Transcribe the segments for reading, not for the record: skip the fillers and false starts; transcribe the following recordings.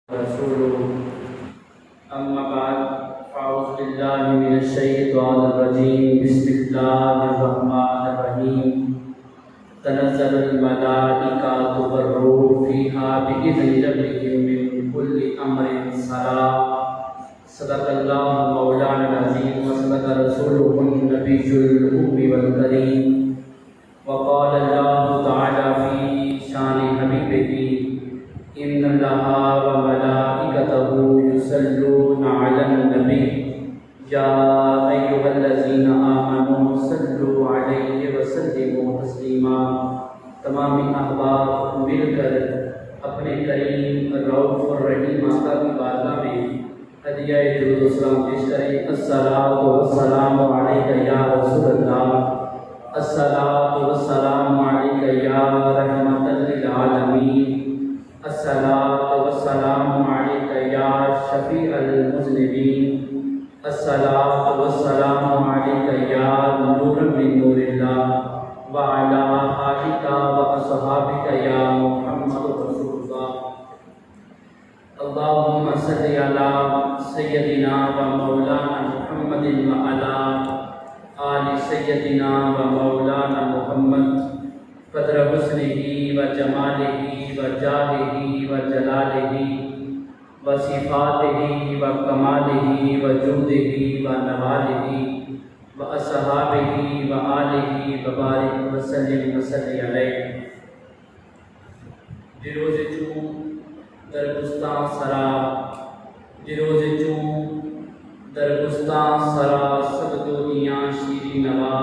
رسوله أما بعد فأعوذ بالله من الشيطان الرجيم بسم الله الرحمن الرحيم تنزل الملائكة والروح فيها بإذن ربهم من كل أمر سلام صدق الله مولانا العظيم وصدق رسوله النبي الأمي والكريم وقال الله تعالى في شان حبيبه إن الله وملائكته يصلون على النبي يا أيها الذين آمنوا صلوا عليه وسلموا تسليما تمام احباب مل کر اپنے کریم رؤوف الرحیم آقا کی بارگاہ میں ہدیہ درود و سلام پیش کریں۔ الصلاۃ والسلام علیک یا رسول اللہ، الصلاۃ والسلام علیک یا رحمۃ للعالمین، الصلاۃ والسلام علیک یا شفیع المذنبین، الصلاۃ والسلام علیک یا نور من نور اللہ وعلی آلک واصحابک یا محمد رسول اللہ۔ اللہم صلی علی سیدنا و مولانا محمد وعلی آل سیدنا و مولانا محمد قدر حسنہ و جمالہ و جاہہ و جلالہ و صفاتہ و کمالہ و جودہ و نوالہ و اصحابہ و آلہ و بارک وسلم وصلی علیہ۔ جروز چون درگستان سرا، جروز چون درگستان سرا، سب دنیا شیری نوا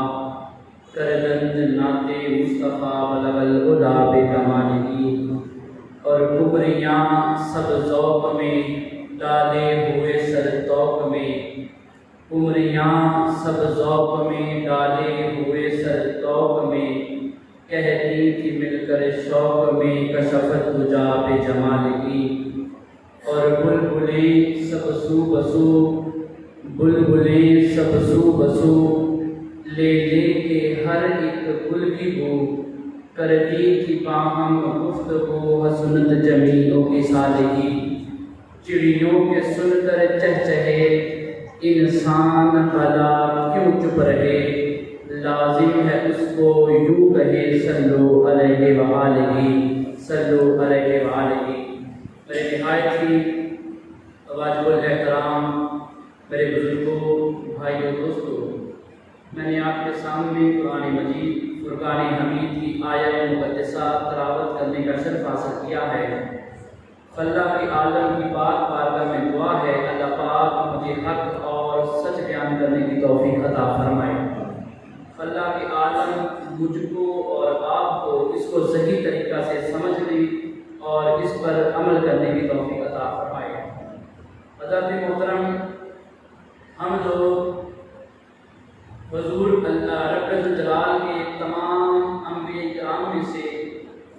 کردند نعت مصطفیٰ بلغ العلا بکمالہ، اور کمریاں سب ذوق میں ڈالے ہوئے سر توق میں، کمریاں سب ذوق میں ڈالے ہوئے سر توق میں، کہتی تھی مل کر شوق میں کشفت تجا بے جمالہ، اور بلبلیں سب سو بسو، بلبلیں سب سو بسو لے لے کے ہر ایک گل کی بو، کرتی تھی باہم گفتگو حسنت جمیلوں کی سالگی، چڑیوں کے سن کر چہچہے انسان بھلا کیوں چپ رہے، لازم ہے اس کو یوں کہے صلو علیہ وآلہ، صلو علیہ وآلہ۔ میرے نہایت ہی واجب الاحترام میرے بزرگوں، بھائیوں، دوستوں، میں نے آپ کے سامنے قرآن مجید فرقان حمید کی آیت مقدسہ تلاوت کرنے کا شرف حاصل کیا ہے۔ اللہ کے عالم کی بات بارگاہ میں دعا ہے اللہ پاک مجھے حق اور سچ بیان کرنے کی توفیق عطا فرمائے۔ اللہ کے عالم مجھ کو اور آپ کو اس کو صحیح طریقہ سے سمجھنے اور اس پر عمل کرنے کی توفیق عطا فرمائے۔ حضرت محترم، ہم لوگ حضور اللہ رب الجلال کے تمام انبیاء کرام میں سے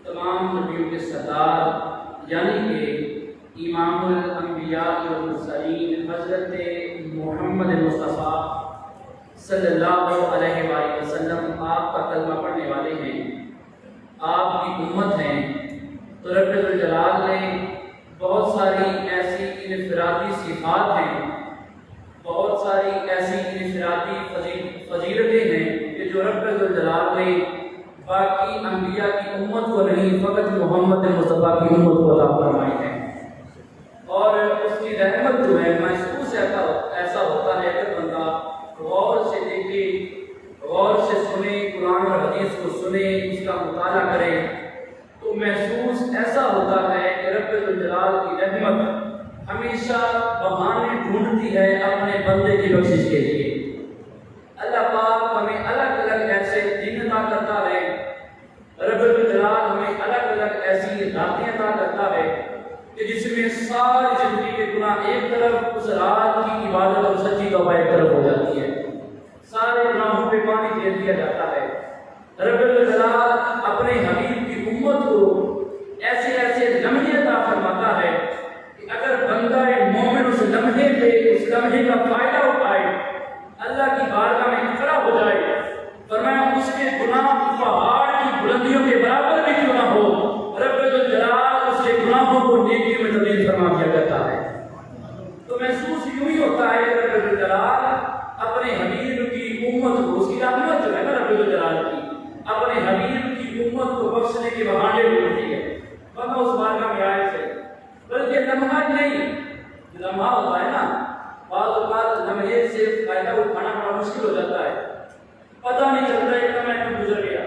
تمام نبیوں کے سردار یعنی کہ امام الانبیاء والمرسلین حضرت محمد مصطفیٰ صلی اللہ علیہ وآلہ وسلم آپ کا کلمہ پڑھنے والے ہیں، آپ کی امت ہیں، تو رب الجلال نے بہت ساری ایسی انفرادی صفات ہیں، بہت ساری ایسی انفرادی فضیلتیں ہیں کہ جو رب الجلال نے باقی انبیاء کی امت کو نہیں فقط محمد مصطفیٰ کی امت کو عطا فرمائی ہے۔ اور اس کی رحمت جو ہے محسوس ایسا ہوتا ہے کہ بندہ غور سے دیکھے، غور سے سنے، قرآن اور حدیث کو سنے، اس کا مطالعہ کرے تو محسوس ایسا ہوتا ہے کہ رب الجلال کی رحمت ہمیشہ بہانے ڈھونڈتی ہے اپنے بندے کی بخشش کے لیے۔ اللہ پاک ہمیں الگ الگ ایسے دن عطا کرتا ہے، رب الجلال ہمیں الگ الگ ایسی راتیں عطا کرتا ہے کہ جس میں ساری زندگی کے گناہ ایک طرف، اس رات کی عبادت اور سچی توبہ ایک طرف ہو جاتی ہے، سارے گناہوں پہ پانی دے دیا جاتا ہے۔ رب الجلال اپنے حبیب کی امت کو ایسے ایسے لمحے عطا فرماتا ہے کہ اگر بندہ مومن اس لمحے پہ اس لمحے کا فائدہ اٹھائے، اللہ کی بارگاہ میں کھڑا ہو جائے، فرمایا اس کے گناہ پہاڑ کی بلندیوں کے برابر بھی کیوں نہ ہو، رب الجلال اس کے گناہوں کو نیکیوں میں تبدیل فرما دیا لمحہ ہی نہیں، لمحہ ہوتا ہے نا، بعض اوقات لمحے سے فائدہ اٹھانا بڑا مشکل ہو جاتا ہے، پتہ نہیں چلتا ایک لمحہ ایک گزر گیا۔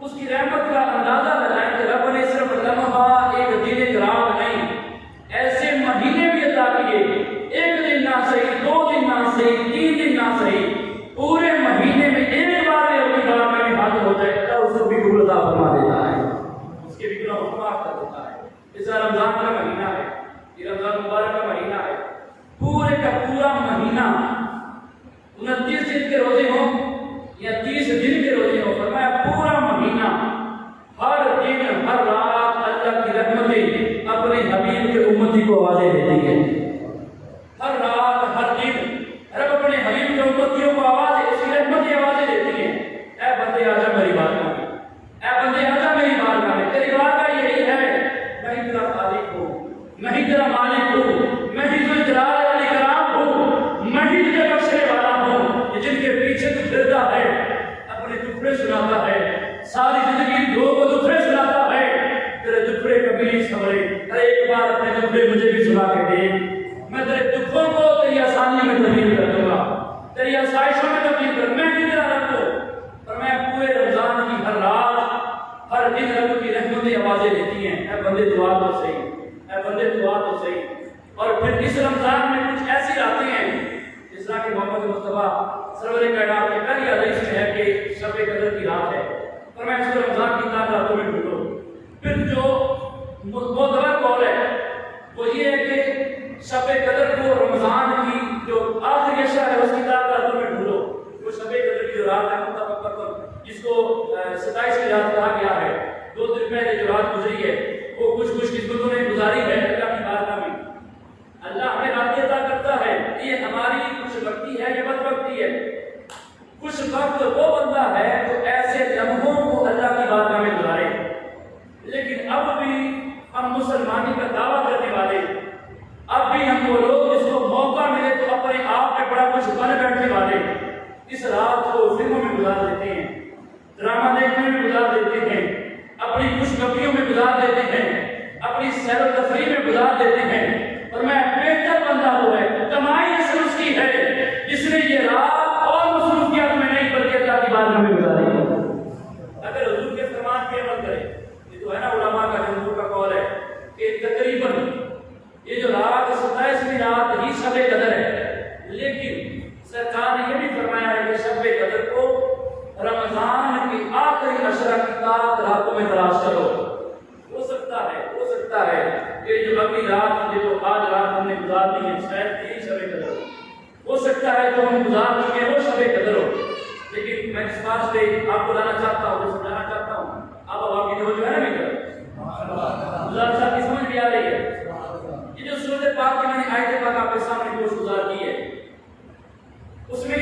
اس کی رحمت کا اندازہ لگائیں کہ رب نے صرف لمحہ ایک دن گرام نہیں، ایسے مہینے بھی عطا کیے، ایک دن نہ صحیح، 2 دن نہ صحیح، 3 دن نہ صحیح، پورے مہینے میں ایک بار اپنی بار میں بھی حاضر ہو جائے گا، اس کو بھی قبول عطا فرما دیتا ہے، اس کے بھی گناہ معاف کر دیتا ہے۔ اس رمضان کا مہینہ ہے، یہ رمضان مبارک کا مہینہ ہے، پورے کا پورا مہینہ 29 دن کے روزے ہوں یا 30 دن کے روزے ہوں، فرمایا پورا مہینہ ہر دن ہر رات اللہ کی رحمتیں اپنے حبیب کے امتی کو آوازیں دیتی ہیں، ہر رات ہر دن رب اپنے حبیب کے امتیوں کو آوازیں، اس کی رحمتیں آوازیں دیتی ہیں، اے بندے آجا میری بارگاہ میں، اے بندے آجا میری بارگاہ میں، تیری بارگاہ یہی ہے، میں ہی تیرا خالق ہوں، میں ہی تیرا مالک ہوں، میں ہی تجھے جلال والاکرام ہوں، میں ہی تجھے بخشنے والا ہوں، یہ جن کے پیچھے تو پھرتا ہے اپنے دکھڑے سناتا ہے، ساری زندگی لوگوں کو دکھڑے سناتا ہے، تیرے دکھڑے کبھی نہیں سنبھلے، ارے ایک بار اپنے دکھڑے مجھے بھی سنا کے دے، میں تیرے دکھوں کو تیری آسانی میں تبدیل کر دوں گا، تیری آسائشوں میں تبدیل کر، میں بھی تیرا رب ہوں۔ اور میں پورے رمضان کی ہر رات ہر دن رب کی رحمتیں آوازیں دیتی ہیں، اے بندے دعا تو صحیح، اے بندے دعا تو صحیح۔ اور پھر اس رمضان میں کچھ ایسی راتیں ہیں جس طرح کہ محمد مصطفیٰ سرور کائنات کی پہلی حدیث میں ہے کہ شب قدر کی رات ہے، اور میں اس رمضان کی 4 راتوں میں ڈھونڈوں۔ پھر جو معتبر قول ہے وہ یہ ہے کہ شب قدر کو رمضان کی جو آخری عشاء ہے اس کی 4 راتوں میں ڈھونڈو، وہ شب قدر کی جو رات ہے متفق پر جس کو 27 کی رات کہا گیا ہے، 2 دن پہلے جو رات گزری ہے وہ کچھ قسمتوں نے گزاری ہے اللہ کی بارگاہ میں، اللہ ہمیں راتیں عطا کرتا ہے، یہ ہماری خوش وقتی ہے یا بد وقتی ہے؟ خوش وقت وہ بندہ ہے جو ایسے لمحوں کو اللہ کی بارگاہ میں گزارے، لیکن اب بھی ہم مسلمانی کا دعویٰ کرنے والے، اب بھی ہم وہ لوگ جس کو موقع ملے تو اپنے آپ میں بڑا کچھ بن بیٹھنے والے اس رات کو فلموں میں گزار دیتے ہیں، ڈرامہ دیکھنے میں گزار دیتے ہیں، اپنی خوش گپیوں میں گزار دیتے ہیں، اپنی سیر و تفریح میں گزار دیتے ہیں، اور میں بہتر بندہ وہ ہے، کمائی اصل اس کی ہے جس نے یہ رات اور مصروفیات میں نہیں بلکہ اللہ کی بارگاہ میں گزاری ہے۔ اگر حضور کے فرمان پہ عمل کرے، یہ تو ہے نا علماء کا جمہور کا قول ہے کہ تقریباً یہ جو رات 27ویں رات ہی شب قدر ہے، لیکن سرکار نے یہ بھی فرمایا ہے کہ شب قدر کو رمضان کی آخری عشرہ کی 7 راتوں میں تلاش کرو۔ ہو سکتا ہے کہ جو اگلی رات یہ جو آج رات ہم نے گزار دی ہے شاید یہی شب قدر ہو سکتا ہے جو ہم گزار چکے وہ شب قدر ہو، لیکن میں اس بات سے آپ کو لانا چاہتا ہوں، سمجھانا چاہتا ہوں، آپ اب کی جو ہے نا میری گزار صاحب کی سمجھ بھی آ رہی ہے؟ یہ جو سورۃ پاک کی میں نے آیت پاک آپ کے سامنے گوش گزار کی ہے، اس میں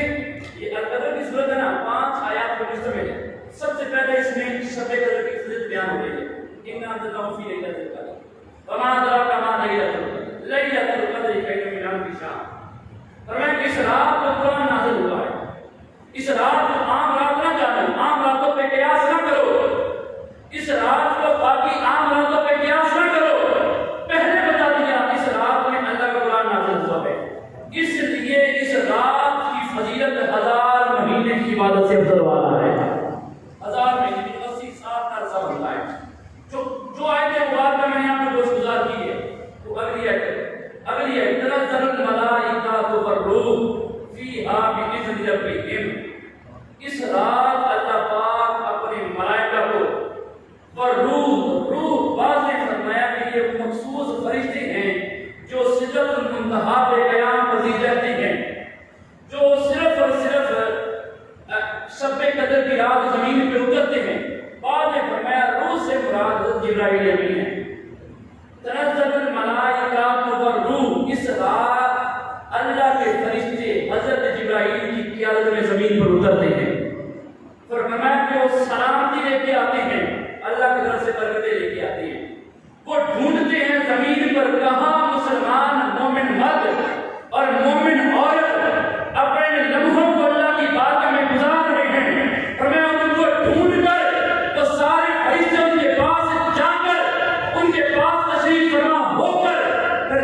یہ القدر کی سورت ہے نا 5 آیات پر مشتمل ہے۔ سب سے پہلے اس میں شب قدر کی فضیلت بیان ہو رہی ہے، اِنَّا أَنزَلْنَاهُ فِي لَيْلَةِ الْقَدْرِ وَمَا أَدْرَاكَ مَا لَيْلَةُ الْقَدْرِ لَيْلَةُ الْقَدْرِ خَيْرٌ مِنْ أَلْفِ شَهْرٍ۔ فرمایا کہ اس رات کو قرآن نازل ہوا ہے، اس رات کو عام رات نہ جانو، عام راتوں پہ قیاس نہ کرو، اس رات کو باقی عام راتوں پہ قیاس نہ کرو، پہلے بتا دیا اس رات میں اللہ کا قرآن نازل ہوا ہے، اس لیے اس رات کی فضیلت 1000 مہینے کی عبادت سے افضل والا ہے، 1000 مہینے 80 سال کا عرصہ ہوتا ہے۔ جو آیت مبارکہ میں نے آپ کو گزار کی ہے وہ اگلی ہے تنزل الملائکۃ والروح فیہا بإذن ربہم، اس رات اللہ پاک اپنے ملائکہ کو اور روح بعض نے فرمایا کہ یہ مخصوص فرشتے ہیں جو سدرۃ المنتہا پہ قیام پذیر رہتے ہیں، جو صرف اور صرف شب قدر کی رات زمین پہ اترتے ہیں۔ بعد نے فرمایا روح سے مراد جبرائیل امین ہے۔ تنزل الملائکۃ والروح، اس رات اللہ کے فرشتے حضرت جبرائیل کی قیادت میں زمین پر اترتے ہیں، فرمایا کہ وہ سلامتی لے کے آتے ہیں، اللہ کی طرف سے برکتیں لے کے آتے ہیں، وہ ڈھونڈتے ہیں زمین پر کہاں مسلمان مومن مرد اور مومن عورت اپنے لمحوں کو اللہ کی بارگاہ میں گزار رہے ہیں، اور میں ان کو ڈھونڈ کر تو سارے فرشتے ان کے پاس جا کر ان کے پاس تشریف فرما ہو کر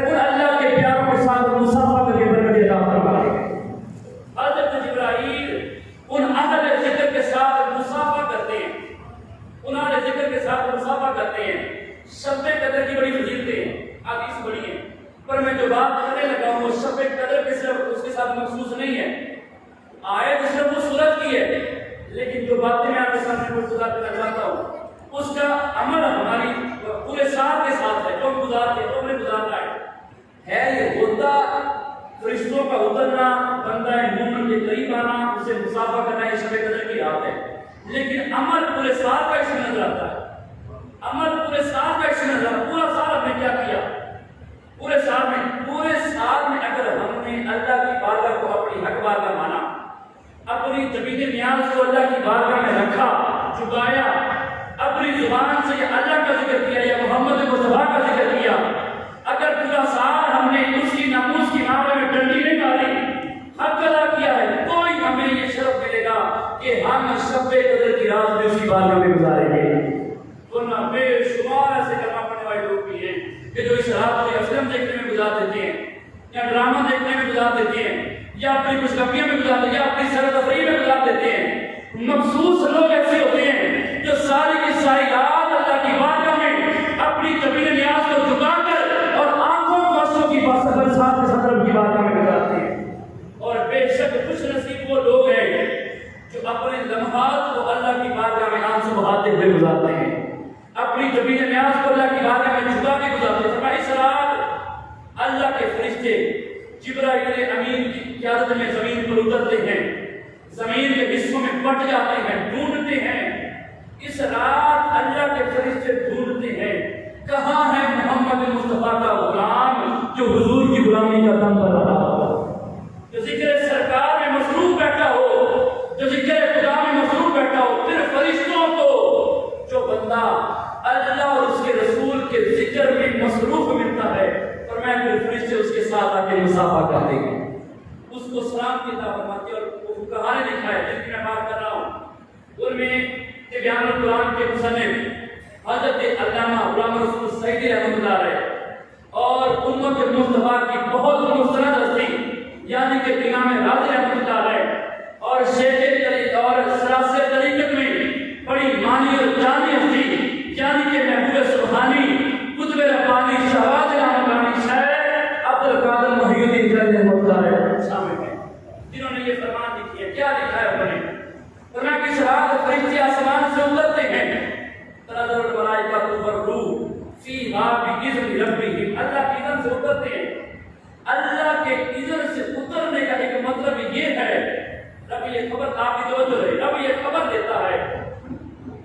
پر میں جو بات کرنے لگا ہوں وہ شب قدر کے صرف اس کے ساتھ مخصوص نہیں ہے، آیت صرف وہ سورت کی ہے، لیکن جو باتیں میں آپ کے سامنے گفتگو کرنا چاہتا ہوں اس کا عمل ہماری پورے سال کے ساتھ ہے، جو ہم گزارتے ہیں، جو ہم نے گزارنا ہے یہ ہوتا فرشتوں کا اترنا، بندہ مومن کے قریب آنا، اسے مصافحہ کرنا، یہ شب قدر کی رات ہے، لیکن عمل پورے سال کا اس میں نظر آتا ہے، عمل پورے سال کا اس میں نظر آتا ہے۔ پورا سال ہم نے کیا کیا؟ پورے سال میں اگر ہم نے اللہ کی بارگاہ کو اپنی حق بارگاہ مانا، اپنی جبین نیاز کو اللہ کی بارگاہ میں رکھا، جھکایا، اپنی زبان سے یا اللہ کا ذکر کیا یا محمد مصطفیٰ کا ذکر کیا، اگر پورا سال ہم نے اس کی ناموس کی نامے میں ڈنڈی نہیں ماری، حق ادا کیا ہے، تو ہی ہمیں یہ شرف ملے گا کہ ہم شب قدر کی رات میں اسی بارگاہ میں گزاریں گے۔ ورنہ بے شمار ایسے کرنا پڑنے والے لوگ بھی ہیں کہ جو اس رات کو فلم دیکھنے میں گزار دیتے ہیں، یا ڈرامہ دیکھنے میں گزار دیتے ہیں، یا اپنی خوشخبریوں میں گزار دیتے ہیں، یا اپنی سیر و تفریح میں گزار دیتے ہیں۔ مخصوص لوگ ایسے ہوتے ہیں جو ساری کی ساری رات اللہ کی بارگاہ میں اپنی جبین نیاز کو جھکا کر اور آنکھوں کو آنسوں کی برسات کے ساتھ رب کی بارگاہ میں گزارتے ہیں۔ اور بے شک خوش نصیب وہ لوگ ہیں جو اپنے لمحات کو اللہ کی بارگاہ میں آنسو بہاتے ہوئے گزارتے ہیں، اپنی جبین نیاز کو اللہ کی بارگاہ میں جھکا کے گزارتے ہیں۔ فرمایا اس رات اللہ کے فرشتے جبرائیل امین کی قیادت میں زمین پر اترتے ہیں، زمین کے حصوں میں بٹ جاتے ہیں، ڈھونڈتے ہیں۔ اس رات اللہ کے فرشتے ڈھونڈتے ہیں کہاں ہے محمد مصطفیٰ کا غلام جو حضور کی غلامی کا دم پر رہا ہو، جو ذکر سرکار میں مصروف بیٹھا ہو، جو ذکر خدا میں مصروف بیٹھا ہو۔ پھر فرشتوں کو جو بندہ اللہ اور اس کے رسول کے ذکر میں مصروف ملتا ہے، فرمایا پھر فرشتے اس کے ساتھ آ کے مصافحہ کرتے ہیں، اس کو سلام کی عطا فرماتے ہیں۔ اور وہ کہانی لکھا ہے جن کی میں بات کر رہا ہوں، ان میں تبیان القرآن کے مصنف حضرت علامہ غلام رسول سعیدی رحمۃ اللہ علیہ اور امت مصطفیٰ کی بہت مستند ہستی یعنی کہ امام راضی رحمۃ اللہ علیہ اور شیخ طریقت اور سراسر طریقت میں بڑی مانی اور جانی ہستی یعنی کہ محبوب سبحانی، قطب ربانی، شہباز رحمانی، شیخ عبد القادر محی الدین رحمۃ اللہ علیہ شامل ہیں، جنہوں نے یہ فرمان لکھی ہے۔ کیا لکھا ہے انہوں نے؟ فرمایا کہ اس رات فرشتے آسمان سے اترتے ہیں، تنزل الملائکۃ والروح فیہا بإذن ربہم، اللہ کی اذن سے اترتے ہیں۔ اللہ کے اذن سے اترنے کا ایک مطلب یہ ہے، رب یہ خبر آپ کی توجہ ہے، رب یہ خبر دیتا ہے،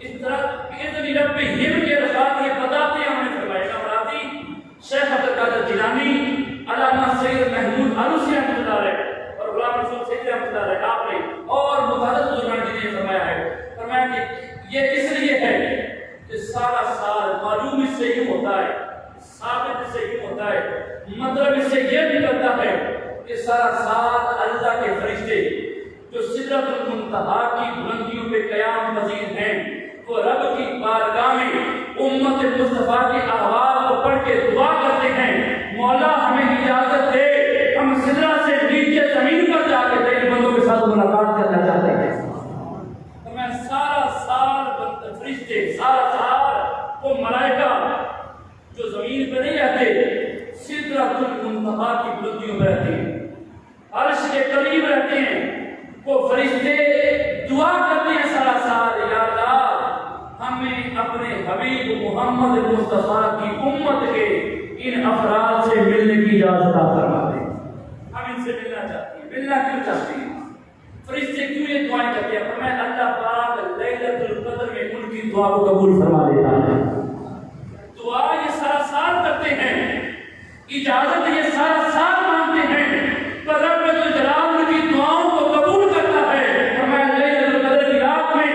اس طرح بإذن ربہم کے الفاظ یہ بتاتے ہیں۔ ہم نے فرمایا امام راضی، شیخ عبد القادر جیلانی، علامہ سید محمود آلوسی رحمۃ اللہ علیہ اور غلام رسول سعیدی رحمۃ اللہ علیہ آپ نے اور متعدد بزرگان نے فرمایا ہے، فرمایا کہ یہ اس لیے ہے کہ سارا سال معلوم اس سے ہی ہوتا ہے، ثابت اس سے ہی ہوتا ہے، مطلب اس سے یہ نکلتا ہے کہ سارا سال اللہ کے فرشتے جو سدرۃ المنتہا کی بلندیوں پہ قیام پذیر ہیں، وہ رب کی بارگاہ میں امت مصطفیٰ کی آواز کو پڑھ کے دعا کرتے ہیں، مولا ہمیں اجازت دے ہم سدرہ سے نیچے زمین پر جا کے تیرے بندوں کے ساتھ ملاقات کرنا چاہتے ہیں۔ میں سارا سال فرشتے، سارا سال وہ ملائکہ جو زمین پہ نہیں رہتے، سدرۃ المنتہا کی بلندیوں میں رہتے ہیں، عرش کے قریب رہتے ہیں، وہ فرشتے دعا کرتے ہیں سارا سال، یا اللہ ہمیں اپنے حبیب محمد مصطفیٰ کی امت کے ان افراد سے ملنے کی اجازت عطا فرما دے۔ ہم ان سے ملنا چاہتے ہیں، ملنا کیوں چاہتے ہیں؟ فرشتے کیوں یہ دعائیں کرتے ہیں؟ فرمایا اللہ پاک لیلۃ القدر میں ان کی دعا کو قبول فرما لیتا ہے۔ دعا یہ سارا سال کرتے ہیں، اجازت یہ سارا سال مانگتے ہیں، پر رب الجلال کی دعاؤں کو قبول کرتا ہے۔ فرمایا لیلۃ القدر کی رات میں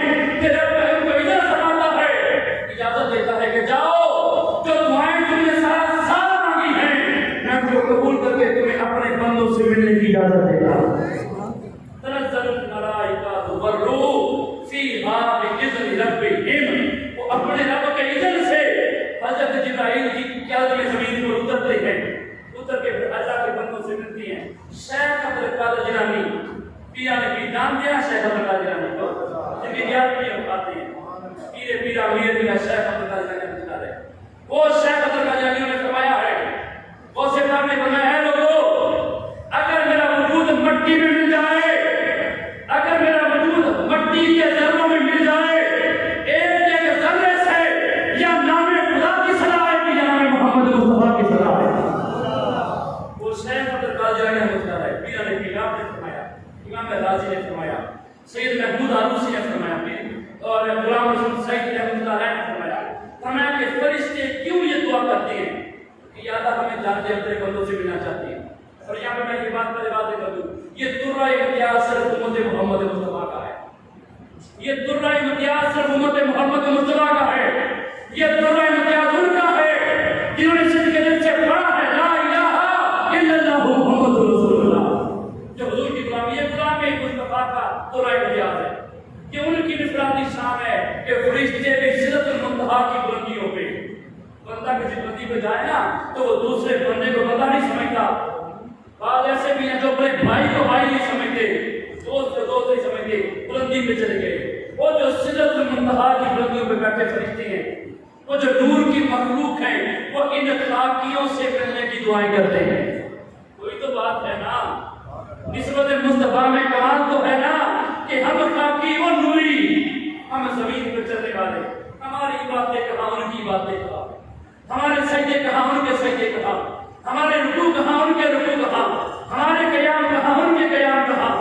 کہ رب ان کو اجازت فرماتا ہے، اجازت دیتا ہے کہ جاؤ جو دعائیں تم نے سارا سال مانگی ہیں میں ان کو قبول کر کے تمہیں اپنے بندوں سے ملنے کی اجازت دیتا ہوں۔ تنزل الملائکۃ والروح فیہا بإذن ربہم، وہ اپنے رب کے اذن سے حضرت جبرائیل کی قیادت میں زمین پر اترتے ہیں، اتر کے اللہ کے بندوں سے ملتی ہیں۔ شیخ عبد القادر جیلانی پیرا نبی جانتے ہیں، شیخ عبد القادر جیلانی کو جن کی یاد بھی اٹھاتے ہیں، پیرا امیر بن شیخ عبد القادر جیلانی، وہ شیخ عبد القادر جیلانی نے فرمایا ہے، غوث پاک نے امام رازی نے فرمایا، سید محمود آلوسی نے فرمایا اور غلام رسول سعید رحمۃ اللہ علیہ نے فرمایا کہ فرشتے کیوں یہ دعا کرتے ہیں کہ یا اللہ ہمیں جانتے اپنے بندوں سے ملنا چاہتے ہیں۔ اور یہاں پہ میں یہ بات پہلے واضح کر دوں، یہ درہ امتیاز صرف امت محمد مصطفیٰ کا ہے، یہ درہ امتیاز صرف امت محمد مصطفیٰ کا ہے، یہ درہ امتیاز ان کا ہے جنہوں نے صدق کے دل سے پڑھا ہے لا الہ الا اللہ محمد رسول اللہ۔ جو حضور کی غلامی ہے، غلامی مصطفیٰ کا درہ امتیاز ہے، یہ ان کی انفرادی شان ہے کہ فرشتے بھی سدرۃ المنتہا کی بلندیوں پہ، بندہ کسی بلندی پہ جائے نا تو وہ دوسرے بندے کو بندہ نہیں سمجھتا۔ بعض ایسے بھی ہیں جو اپنے بھائی کو بھائی نہیں سمجھتے، دوست کو دوست نہیں سمجھتے، بلندی پہ چلے گئے۔ وہ جو سدرۃ المنتہا کی بلندیوں پہ بیٹھے فرشتے ہیں، وہ جو نور کی مخلوق ہیں، وہ ان خاکیوں سے ملنے کی دعائیں کرتے ہیں۔ کوئی تو بات ہے نا، نسبت مصطفیٰ میں کمال تو ہے نا کہ ہم خاکی و نوری، ہم زمین پر چلنے والے، ہماری باتیں کہاں ان کی باتیں کہاں، ہمارے سجدے کہاں ان کے سجدے کہاں، ہمارے رکوع کہاں ان کے رکوع کہاں، ہمارے قیام کہاں ان کے قیام کہاں،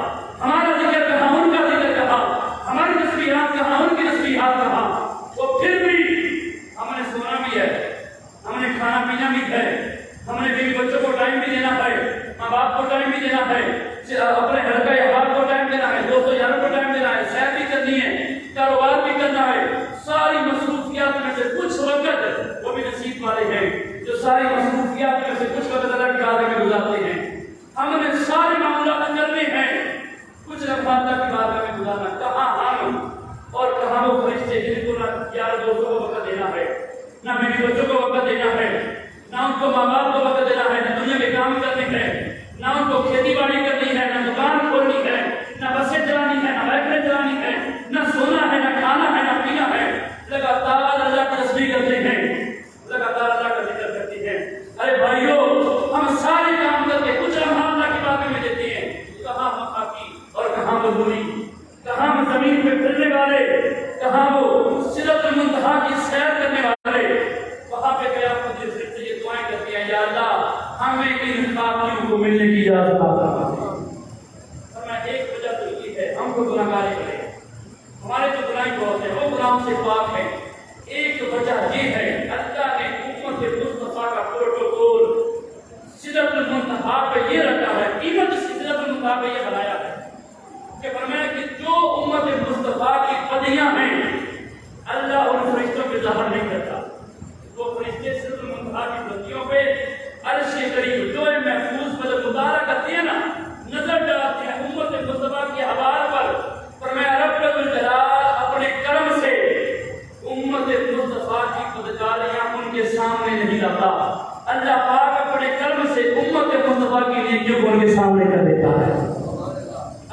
ہمارا ذکر کہاں ان کا ذکر کہاں، ہماری تسبیحات کہاں ان کی تسبیحات کہاں۔ وہ پھر بھی ہم نے سونا بھی ہے، ہم نے کھانا پینا بھی ہے، ہم نے بیوی بچوں کو ٹائم بھی دینا ہے، ماں باپ کو ٹائم بھی دینا ہے، اپنے حلقہ احباب کو ٹائم دینا ہے، دوستوں یاروں کو ٹائم دینا ہے، سیر بھی کرنی ہے، کاروبار بھی کرنا ہے۔ ساری مصروفیات میں سے کچھ وقت، وہ بھی نصیب والے ہیں جو ساری مصروفیات میں سے کچھ وقت اللہ کی بارگاہ میں گزارتے ہیں۔ ہم نے سارے معاملات کرنے ہیں، کچھ لمحات اللہ کی بارگاہ میں گزارنا۔ کہاں ہم اور کہاں وہ فرشتے جن کو نہ یار دوستوں کو وقت دینا ہے، نہ بیوی بچوں کو وقت دینا ہے، نہ ان کو ماں باپ کو وقت دینا ہے، نہ دنیا کے کام کرنے ہیں، نہ ان کو کھیتی باڑی کرنی ہے، نہ دکان کھولنی ہے، نہ بسیں چلانی ہے، نہ بائکیں چلانی ہے، نہ سونا ہے، نہ کھانا ہے، نہ پینا ہے۔ لگاتار اللہ کی تسبیح کرتے ہیں، لگاتار اللہ کا ذکر کرتے ہیں۔ ارے بھائیو، ہم سارے کام کر کے کچھ لمحات اللہ کی باتیں میں دیتے ہیں، کہاں ہم خاکی اور کہاں مزدوری، کہاں ہم زمین پہ پھرنے والے، کہاں وہ سدرۃ المنتہا کی سیر کرنے والے۔ وہاں پہ قیامت کے دن سے یہ دعائیں کرتے ہیں، یا اللہ ہمیں ان خاکیوں کو ملنے کی اجازت عطا فرما۔ فرمایا ایک وجہ تو یہ ہے ہم کو گناہگار کرے، ہمارے جو گناہ بہت ہیں وہ گناہوں سے پاک ہیں۔ ایک وجہ یہ ہے اللہ نے امت مصطفیٰ کا پروٹوکول سدرۃ المنتہا پہ یہ رکھا ہے، قیمت سدرۃ المنتہا پہ یہ بنایا ہے کہ فرمایا کہ جو امت مصطفیٰ کی بدیاں ہیں اللہ ان فرشتوں پہ ظاہر نہیں کرتا۔ وہ فرشتے سدرۃ المنتہا کی بدیوں پہ عرش کریم جو محفوظ پر مطالعہ کرتے ہیں نا، نظر ڈالتے ہیں امت مصطفیٰ کی حوال پر۔ فرمایا رب الجلال اپنے کرم سے امت مصطفیٰ کی بدکاریاں ان کے سامنے نہیں لاتا، اللہ پاک اپنے کرم سے امت مصطفیٰ کی نیکیوں کو ان کے سامنے کر دیتا ہے۔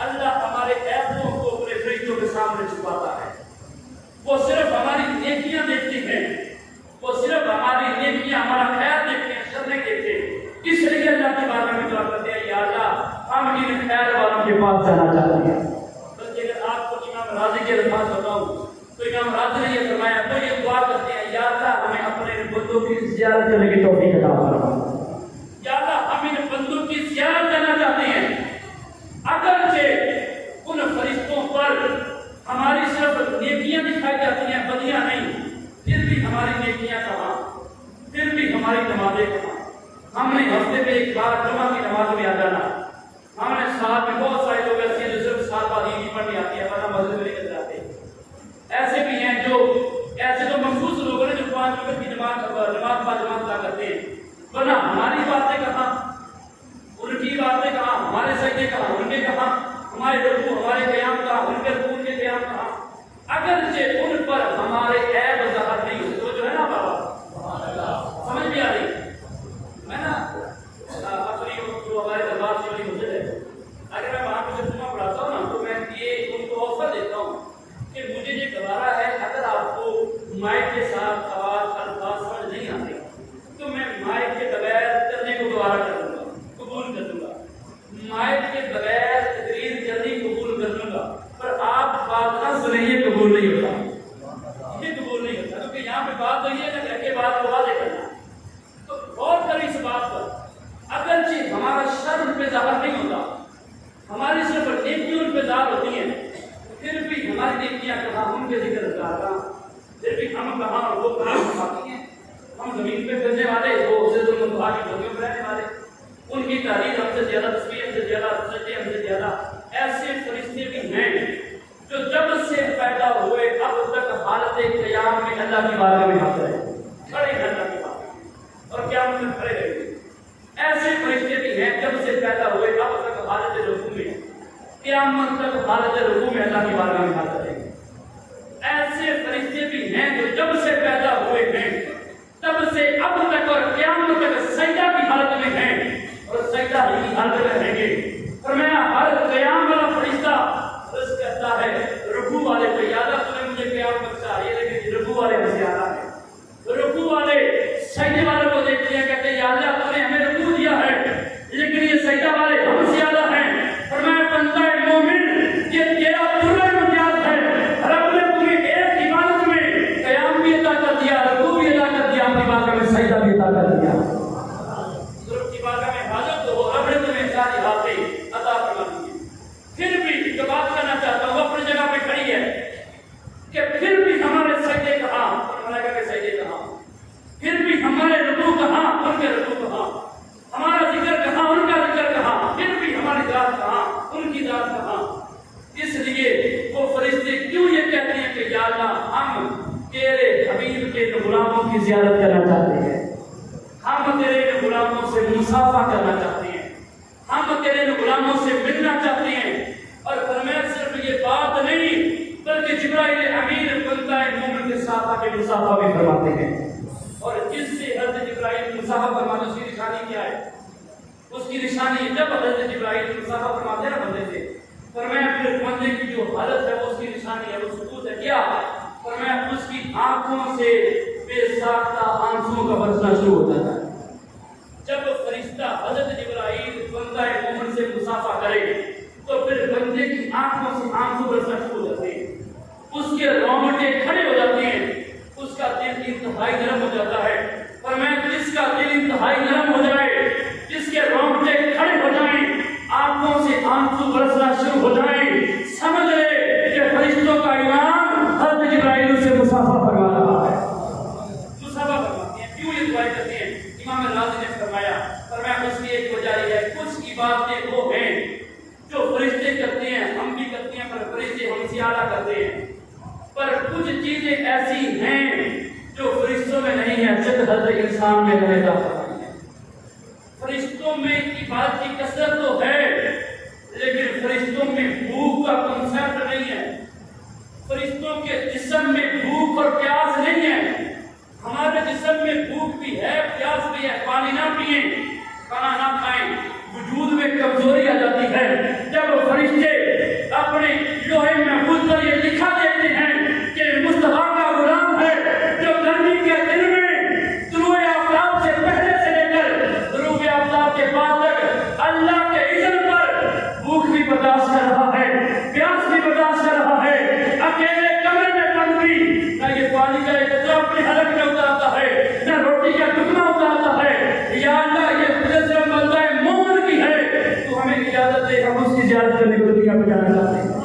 اللہ ہمارے عیبوں کو اپنے فرشتوں کے سامنے چھپاتا ہے۔ وہ صرف ہماری نیکیاں دیکھتی ہیں، وہ صرف ہماری نیکیاں، ہمارا خیر دیکھتے ہیں، شر نہیں دیکھتے۔ اس لیے اللہ کے بارے میں دعا کرتے ہیں، یا اللہ ہم ان خیر والوں کے پاس جانا چاہتے ہیں۔ بلکہ اگر آپ کو امام راضی کے الفاظ بتاؤں تو امام راضی نے یہ فرمایا، تو یہ دعا کرتے ہیں، یا اللہ ہمیں اپنے بندوں کی زیارت کرنے کی توفیق عطا فرما۔ یا اللہ ہم ان بندوں کی زیارت کرنا چاہتے ہیں، اگرچہ ان فرشتوں پر ہماری صرف نیکیاں دکھائی جاتی ہیں، بدیاں نہیں، پھر بھی ہماری نیکیاں کہاں، پھر بھی ہماری نمازیں کہاں۔ ہم نے ہفتے میں ایک بار جمعہ کی نماز میں آ جانا، ہم نے سال میں بہت سارے لوگ ایسے ہیں جو صرف سال بعد عید پڑھنے آتی ہے، ورنہ مسجد میں نہیں جاتے۔ ایسے بھی ہیں جو ایسے تو مخصوص لوگ ہیں جو 5 وقت کی نماز ادا کرتے ہیں، ورنہ ہماری باتیں کہاں، ان کی باتیں کہاں، ہمارے سجدے کہاں، ان کے کہاں، ہمارے رکوع ہمارے قیام کہاں، ان کے رکوع کے قیام کہاں۔ اگرچہ ان پر ہمارے عیب ظاہر نہیں ہوتے، تو جو ہے نا بابا سمجھ بھی آ رہی میں نا اپنی جو ہمارے دربار سے پیدا ہوئے اب تک حالت رکوع میں، قیامت تک حالت رکوع میں اللہ کی بارگاہ میں حاضر رہیں گے۔ ایسے فرشتے بھی ہیں جو جب سے پیدا ہوئے ہیں تب سے اب تک اور قیامت تک سجدہ کی حالت میں ہیں اور سجدہ ہی کی حالت میں رہیں گے۔ فرمایا ہر قیام والا فرشتہ عرض کرتا ہے رکوع والے کو، یا اللہ تو نے مجھے قیام بخشا، یہ لیکن رکوع والے ہم سے اعلیٰ ہے۔ رکوع والے سجدے والے کو دیکھ لیا کہتے ہیں یا اللہ تو نے ہمیں رکوع دیا ہے لیکن یہ سجدہ والے ہم سے اعلیٰ ہیں۔ فرمایا بندہ مومن یہ تیرا پورا امتیاز ہے، رب نے تمہیں ایک عبادت میں قیام بھی عطا کر دیا، رکوع بھی عطا کر دیا، اپنی بارگاہ میں سجدہ بھی عطا کر دیا۔ رب کی بارگاہ میں حاضر ہو، رب نے تمہیں ساری باتیں عطا فرما دی۔ پھر بھی جو بات کرنا چاہتا ہوں وہ اپنی جگہ پہ کھڑی ہے کہ پھر بھی ہمارے سجدے کہاں، ملائکہ کے سجدے کہاں، پھر بھی ہمارے رکوع کہاں، ان کے رکوع کہاں، ہمارا ذکر کہاں، ان کا ذکر کہاں، پھر بھی ہماری ذات کہاں، ان کی ذات کہاں۔ اس لیے وہ فرشتے کیوں یہ کہتے ہیں کہ یا اللہ ہم تیرے حبیب کے غلاموں کی زیارت کرنا چاہتے ہیں، ہم تیرے غلاموں سے مصافحہ کرنا چاہتے ہیں، ہم تیرے غلاموں سے ملنا چاہتے ہیں۔ اور فرمایا صرف یہ بات نہیں بلکہ جبرائیل امین بندہ مومن کے ساتھ آ کے مصافحہ بھی فرماتے ہیں، اور جس سے حضرت جبرائیل مصافحہ فرماتے اس کی نشانی کیا ہے؟ اس کی نشانی جب حضرت جبرائیل مصافحہ فرماتے ہیں نا بندے سے، فرمایا پھر بندے کی جو حالت ہے اس کی نشانی ہے، وہ سکوت ہے کیا؟ فرمایا اس کی آنکھوں سے بے ساختہ آنسوں کا برسنا شروع ہو جاتا ہے۔ جب فرشتہ حضرت جبرائیل بندہ مومن سے مصافحہ کرے تو پھر بندے کی آنکھوں سے آنسو برسنا شروع ہو جاتے ہیں، اس کے رونگٹے کھڑے ہو جاتے ہیں، اس کا دل انتہائی نرم ہو جاتا ہے۔ فرمایا جس کا دل انتہائی نرم ہو جائے، جس کے رونگٹے کھڑے ہو جائیں، آنکھوں سے آنسو برسنا شروع ہو جائیں، سمجھ لے کہ فرشتوں کا امام حضرت جبرائیل سے مصافحہ فرما رہا ہے، مصافحہ فرماتے ہیں۔ کیوں یہ دعائیں کرتے ہیں؟ امام راضی نے فرمایا اس کی ایک وجہ یہ ہے کچھ عبادتیں وہ ہیں جو فرشتے کرتے ہیں، ہم بھی کرتے ہیں، پر فرشتے ہم سے اعلیٰ کرتے ہیں، پر کچھ چیزیں ایسی ہیں جو فرشتوں میں نہیں ہیں، صرف حضرت انسان میں رہتا ہے۔ فرشتوں میں عبادت کی کثرت تو ہے لیکن فرشتوں میں بھوک کا کنسیپٹ نہیں ہے، فرشتوں کے جسم میں بھوک اور پیاس نہیں ہے۔ ہمارے جسم میں بھوک بھی ہے، پیاس بھی ہے، پانی نہ پئیں، کھانا نہ کھائیں، وجود میں کمزوری آ جاتی ہے۔ جب فرشتے اپنے لوہے محفوظ پر یہ لکھا دیتے ہیں کہ مصطفیٰ کا غلام ہے جو گرمی کے دن میں طلوع آفتاب سے پہلے سے لے کر غروب آفتاب کے بعد تک اللہ کے اذن پر بھوک بھی برداشت کر رہا ہے، پیاس بھی برداشت کر رہا ہے، اکیلے کمرے میں بند بھی نہ یہ پانی کا ایک قطرہ اپنے حلق میں اتارتا ہے، نہ روٹی کا ٹکڑا اتارتا ہے۔ یا اللہ یہ فضل بندہ مومن کی ہے، تو ہمیں اجازت دے ہم اس کی زیارت کرنے کو دنیا میں جانا چاہتے ہیں۔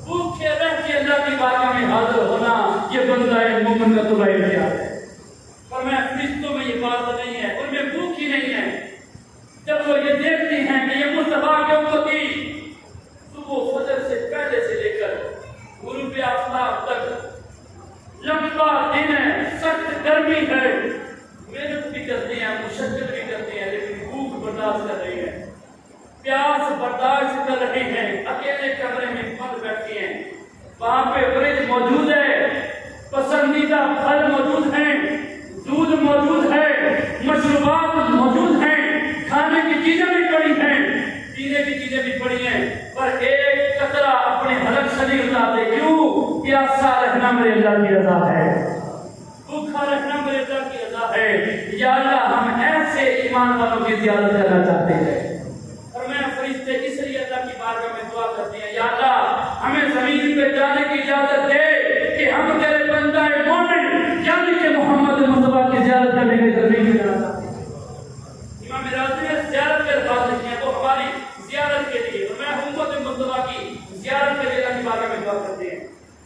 بھوکے رہ کے اللہ کی بارگاہ میں حاضر ہونا یہ بندہ مومن کا طلوع امتیاز ہے۔ پر میں فرشتوں میں یہ بات نہیں ہے، ان میں بھوک ہی نہیں ہے۔ جب وہ یہ دیکھتے ہیں کہ یہ مصطفیٰ کی امتی صبح فجر سے پہلے سے لے کر غروب آفتاب تک لمبا دن ہے، سخت گرمی ہے، محنت بھی کرتے ہیں، مشقت بھی کرتے ہیں، لیکن بھوک برداشت کر رہے ہیں، پیاس برداشت کر رہے ہیں، اکیلے کمرے میں بند بیٹھے ہیں، وہاں پہ برج موجود ہے، پسندیدہ پھل موجود ہیں، دودھ موجود ہے، مشروبات موجود ہیں، کھانے کی چیزیں بھی پڑی ہیں، پینے کی چیزیں بھی پڑی ہیں، پر ایک قطرہ اپنے حلق سے نہیں اتارتے۔ کیوں؟ پیاسا رہنا میرے اللہ کی رضا ہے، بھوکا رہنا میرے اللہ کی رضا ہے۔ یا اللہ ہم ایسے ایمان والوں کی زیارت کرنا چاہتے ہیں۔ اور میں فرشتے اس لیے اللہ کی بارگاہ میں دعا کرتے ہیں یا اللہ ہمیں زمین پہ جانے کی اجازت دے کہ ہم تیرے بندہ مومن یعنی کہ محمد مصطفیٰ کی زیارت کرنے کے زمین میں جانا چاہتے ہیں۔ امام راضی نے زیارت کے الفاظ لکھے ہیں، وہ ہماری زیارت کے لیے، اور میں امت مصطفیٰ کی زیارت کے لیے اللہ کی بارگاہ میں دعا کرتے ہیں۔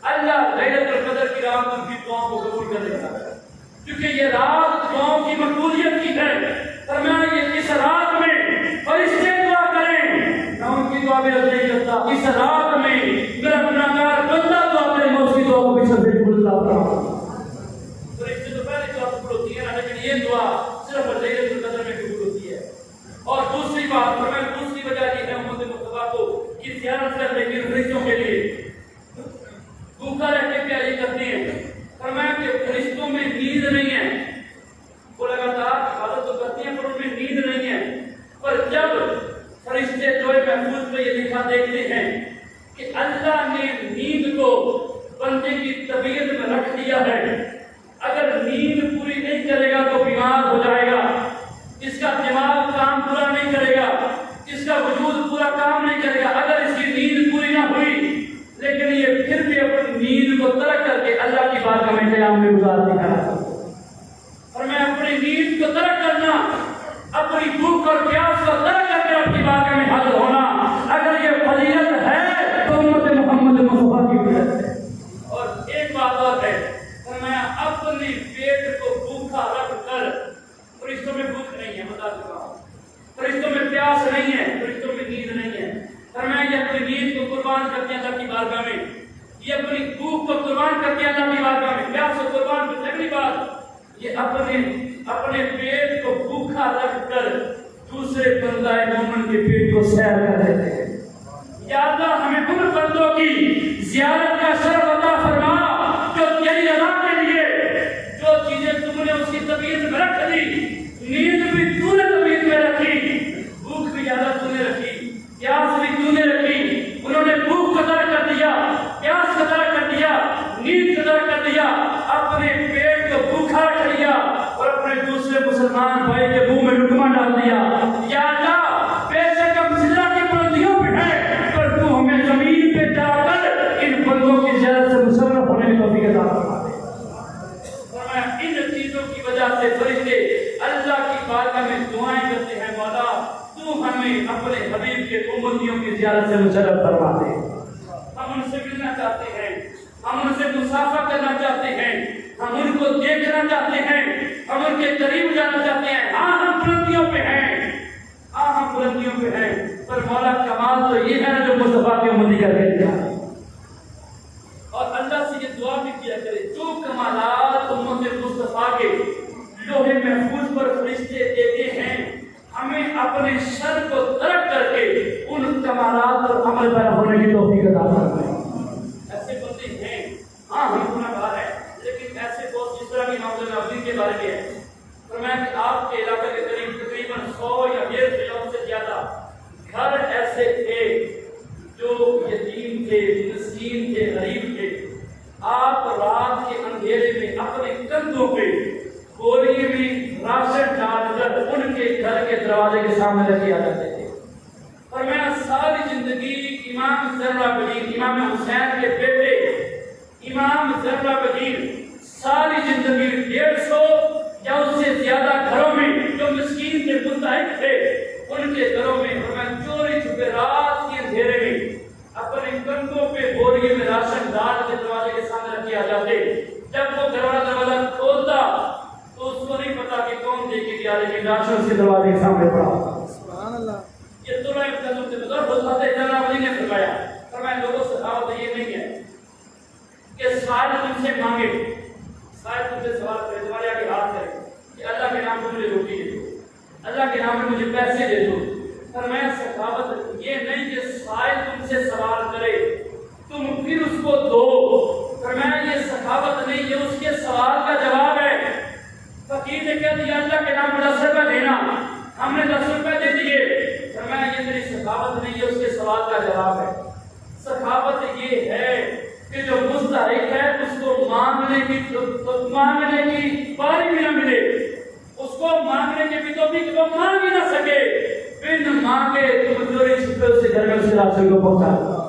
اللہ لیلۃ القدر کی رات ان کی دعاؤں کو قبول کر لیتا ہے، کیونکہ یہ رات دعاؤں کی مقبولیت کی ہے۔ فرمایا یہ اس رات میں فرشتے دعا کریں، میں ان کی دعا بھی رد نہیں کرتا۔ اس رات میں میرا گناہگار بندہ دعا کرے، میں اس کی دعا کو بھی سب سے قبول کرتا ہوں۔ فرشتے تو پہلے دعا قبول ہوتی ہے نا، لیکن یہ دعا صرف لیلۃ القدر میں قبول ہوتی ہے۔ اور دوسری بات فرمایا دوسری وجہ یہ ہے امت مصطفیٰ کو کہ زیارت کرنے کی فرشتوں کے لیے بھوکا رہ کے پیاری کرتے ہیں. فرمایا کہ فرشتوں میں نیند نہیں ہے, وہ لگاتار عبادت تو کرتے ہیں پر ان میں نیند نہیں ہے. پر جب فرشتے لوح محفوظ پہ یہ لکھا دیکھتے ہیں کہ اللہ نے نیند کو بندے کی طبیعت میں رکھ دیا ہے, اگر نیند پوری نہیں کرے گا تو بیمار ہو جائے گا, اس کا دماغ کام پورا نہیں کرے گا, اس کا وجود پورا کام نہیں کرے گا اگر اس کی نیند پوری نہ ہوئی. لیکن یہ پھر بھی اپنی نیند کو ترک کر کے اللہ کی بارگاہ میں قیام میں گزارنے کا, اور میں اپنی نیند کو ترک کرنا, اپنی بھوک اور پیاس کو ترک کر کے اپنی بارگاہ میں حاضر ہونا, اگر یہ فضیلت ہے تو امت محمد مصطفیٰ کی فضیلت ہے. اور ایک بات اور ہے, میں اپنے پیٹ کو بھوکا رکھ کر, فرشتوں میں بھوک نہیں ہے, بتا چکا ہوں, فرشتوں میں پیاس نہیں ہے, فرشتوں میں نیند نہیں ہے, فرمایا یہ اپنی نیند کو قربان کرتے ہیں اللہ کی بارگاہ میں, یہ اپنی بھوک کو قربان کرتے ہیں اللہ کی بارگاہ میں, پیاس کو قربان کرتے ہیں. اگلی بات یہ اپنے پیٹ کو بھوکا رکھ کر دوسرے بندہ مومن کے پیٹ کو سیر کر دیتے ہیں. یا اللہ ہمیں ان بندوں کی زیارت کا شرف عطا فرما جو تیری رضا کے لیے جو چیزیں تم نے اس کی طبیعت میں رکھ دی, نیند بھی تو نے طبیعت میں رکھی, بھوک بھی زیادہ تو نے رکھی, پیاس بھی تو نے رکھی. انہوں نے بھوک کو ترک کر دیا, پیاس کو ترک کر دیا, نیند کو ترک کر دیا, اپنے پیٹ کو بھوکا رکھ لیا اور اپنے دوسرے مسلمان بھائی کے منہ میں لقمہ ڈال دیا. یا اللہ بے شک ہم سجدہ کی بلندیوں پہ ہیں, پر تو ہمیں زمین پہ جا کر ان بندوں کی زیارت سے مشرف ہونے کی توفیق عطا فرما دے. ان چیزوں کی وجہ سے فرشتے اللہ کی بارگاہ میں دعائیں کرتے ہیں, مولا تو ہمیں اپنے حبیب کے امتیوں کی زیارت سے مشرف فرما دے. ہم ان سے ملنا چاہتے ہیں, ہم ان سے مصافحہ کرنا چاہتے ہیں, ہم ان کو دیکھنا چاہتے ہیں, ہم ان کے قریب جانا چاہتے ہیں. ہاں ہم بلندیوں پہ ہیں, ہاں ہم بلندیوں پہ ہیں, پر مولا کمال تو یہ ہے جو مصطفیٰ کی امتی کر کے دیا. اور اللہ سے یہ دعا بھی کیا کرے جو کمالات امت مصطفیٰ کے لوح محفوظ پر فرشتے دیتے ہیں, ہمیں اپنے شر کو ترک کر کے ان کمالات پر عمل پیرا ہونے کی توفیق عطا فرمائے. ایسے بندے ہیں, ہاں ہم گناہ گار ہیں, لیکن ایسے بہت جس طرح کی موضوع عبدین کے بارے میں ہے. فرمایا کہ آپ کے علاقے کے قریب تقریباً 100 یا 150 سے زیادہ گھر ایسے تھے جو یتیم تھے, مسکین تھے, غریب تھے. آپ رات کے اندھیرے میں اپنے کندھوں پہ بوری میں راشن ڈال کر ان کے گھر کے دروازے کے سامنے رکھے آ جاتے تھے. اور میں ساری زندگی امام ذرہ بدین, امام حسین کے بیٹے امام ذرہ بدین, ساری زندگی 150 یا اس سے زیادہ گھروں میں جو مسکین تھے, مستحق تھے, ان کے گھروں میں میں چوری چھپے رات کے اندھیرے میں اپنے کندھوں پہ بوری میں راشن ڈال کے دروازے کے سامنے رکھے آ جاتے. جب وہ دروازہ کھولتا تو اس کو نہیں پتا کہ کون دے کے دیا, لیکن راشن اس کے دروازے کے سامنے پڑا. سبحان اللہ. یہ تو میں ابتداء سے بزرگ حضرت ذرہ بدین نے فرمایا لوگوں سے دعوت یہ نہیں ہے کہ سائل تم سے مانگے, سائل تم سے سوال کرے, تمہارے آگے ہاتھ کرے کہ اللہ کے نام پہ مجھے روٹی دے دو, اللہ کے نام پہ مجھے پیسے دے دو. فرمایا سخاوت یہ نہیں کہ سائل تم سے سوال کرے تم پھر اس کو دو. فرمایا یہ سخاوت نہیں, یہ اس کے سوال کا جواب ہے. فقیر نے کہہ دیا اللہ کے نام پر 10 روپے دینا, ہم نے 10 روپے دے دیے. فرمایا یہ میری سخاوت نہیں, یہ اس کے سوال کا جواب ہے. سخاوت یہ ہے کہ جو مستحق ہے اس کو مانگنے کی باری بھی نہ ملے, اس کو مانگنے کے بھی تو بھی وہ مانگ ہی نہ سکے, بن مانگے تم چوری چھپے اس کے گھر میں اس کے راشن کو پہنچانا,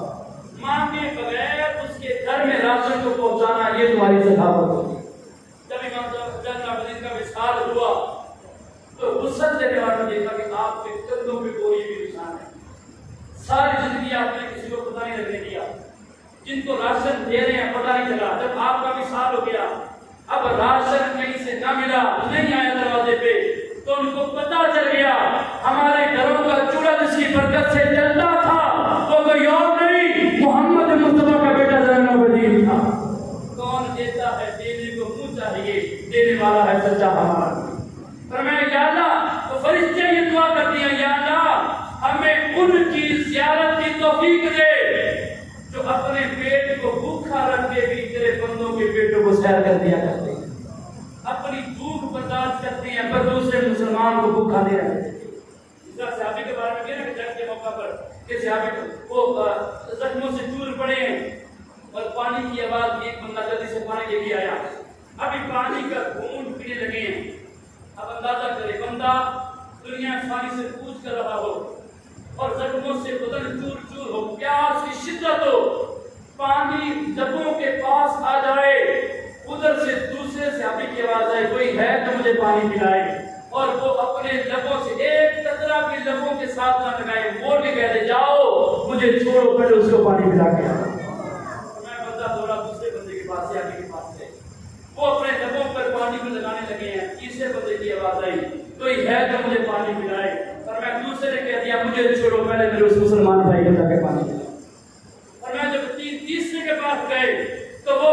مانگے بغیر اس کے گھر میں راشن کو پہنچانا, یہ تمہاری سخاوت ہوگی. جب امام ذرہ بدین کا وصال ہوا تو غسل دینے والوں نے دیکھا کہ آپ کے کندھوں پہ کوئی بھی نشان ہے. ساری زندگی آپ نے کسی کو پتہ نہیں لگنے دیا, جن کو راشن دے رہے ہیں پتہ نہیں چلا. جب آپ کا وصال ہو گیا, اب راشن کہیں سے نہ ملا, نہیں آیا دروازے پہ, تو ان کو پتہ چل گیا ہمارے گھروں کا چولہا جس کی برکت سے جلتا تھا وہ کوئی اور نہیں, محمد مصطفیٰ کا بیٹا ذرہ بدین تھا. کون دیتا ہے, دینے کو منہ چاہیے, دینے والا ہے سچا ہمارا. فرمایا یا اللہ, تو فرشتے یہ دعا کرتی ہیں, یا اللہ ہمیں ان کی زیارت کی توفیق دے جو اپنے پیٹ کو بھوکا رکھ کے بھی تیرے بندوں کے پیٹوں کو سیر کر دیا کرتے ہیں، اپنی بھوک برداشت کرتے ہیں پر دوسرے مسلمان کو بھوکا نہیں رکھتے۔ صحابی کے بارے میں کہنا کہ جنگ کے موقع پر کہ صحابی وہ زخموں سے چور پڑے ہیں اور پانی کی آواز کی، ایک بندہ جلدی سے پانی لے کے آیا، ابھی پانی کا گھونٹ پینے لگے ہیں۔ اب اندازہ کرے بندہ دنیا پانی سے پوچھ کر رہا ہو اور زخموں سے بدن چور چور ہو، پیاس کی شدت ہو، پانی لبوں کے پاس آ جائے، ادھر سے دوسرے صحابی کی آواز آئے کوئی ہے تو مجھے پانی پلائے، اور وہ اپنے لبوں سے ایک قطرہ بھی لبوں کے ساتھ نہ لگائے، موڑ کے کہہ دے جاؤ مجھے چھوڑو پہلے اس کو پانی پلا کے آؤ۔ میں بندہ دوڑا دوسرے بندے کے پاس سے، آگے کے پاس سے، وہ اپنے لبوں پر پانی کو لگانے لگے ہیں، تیسرے بندے کی آواز آئی کوئی ہے تو مجھے پانی پلائے، اور میں دوسرے نے کہہ دیا مجھے چھوڑو پہلے میرے اس مسلمان بھائی کو جا کے پانی پلائے۔ اور میں جب تیسرے کے پاس گئے تو وہ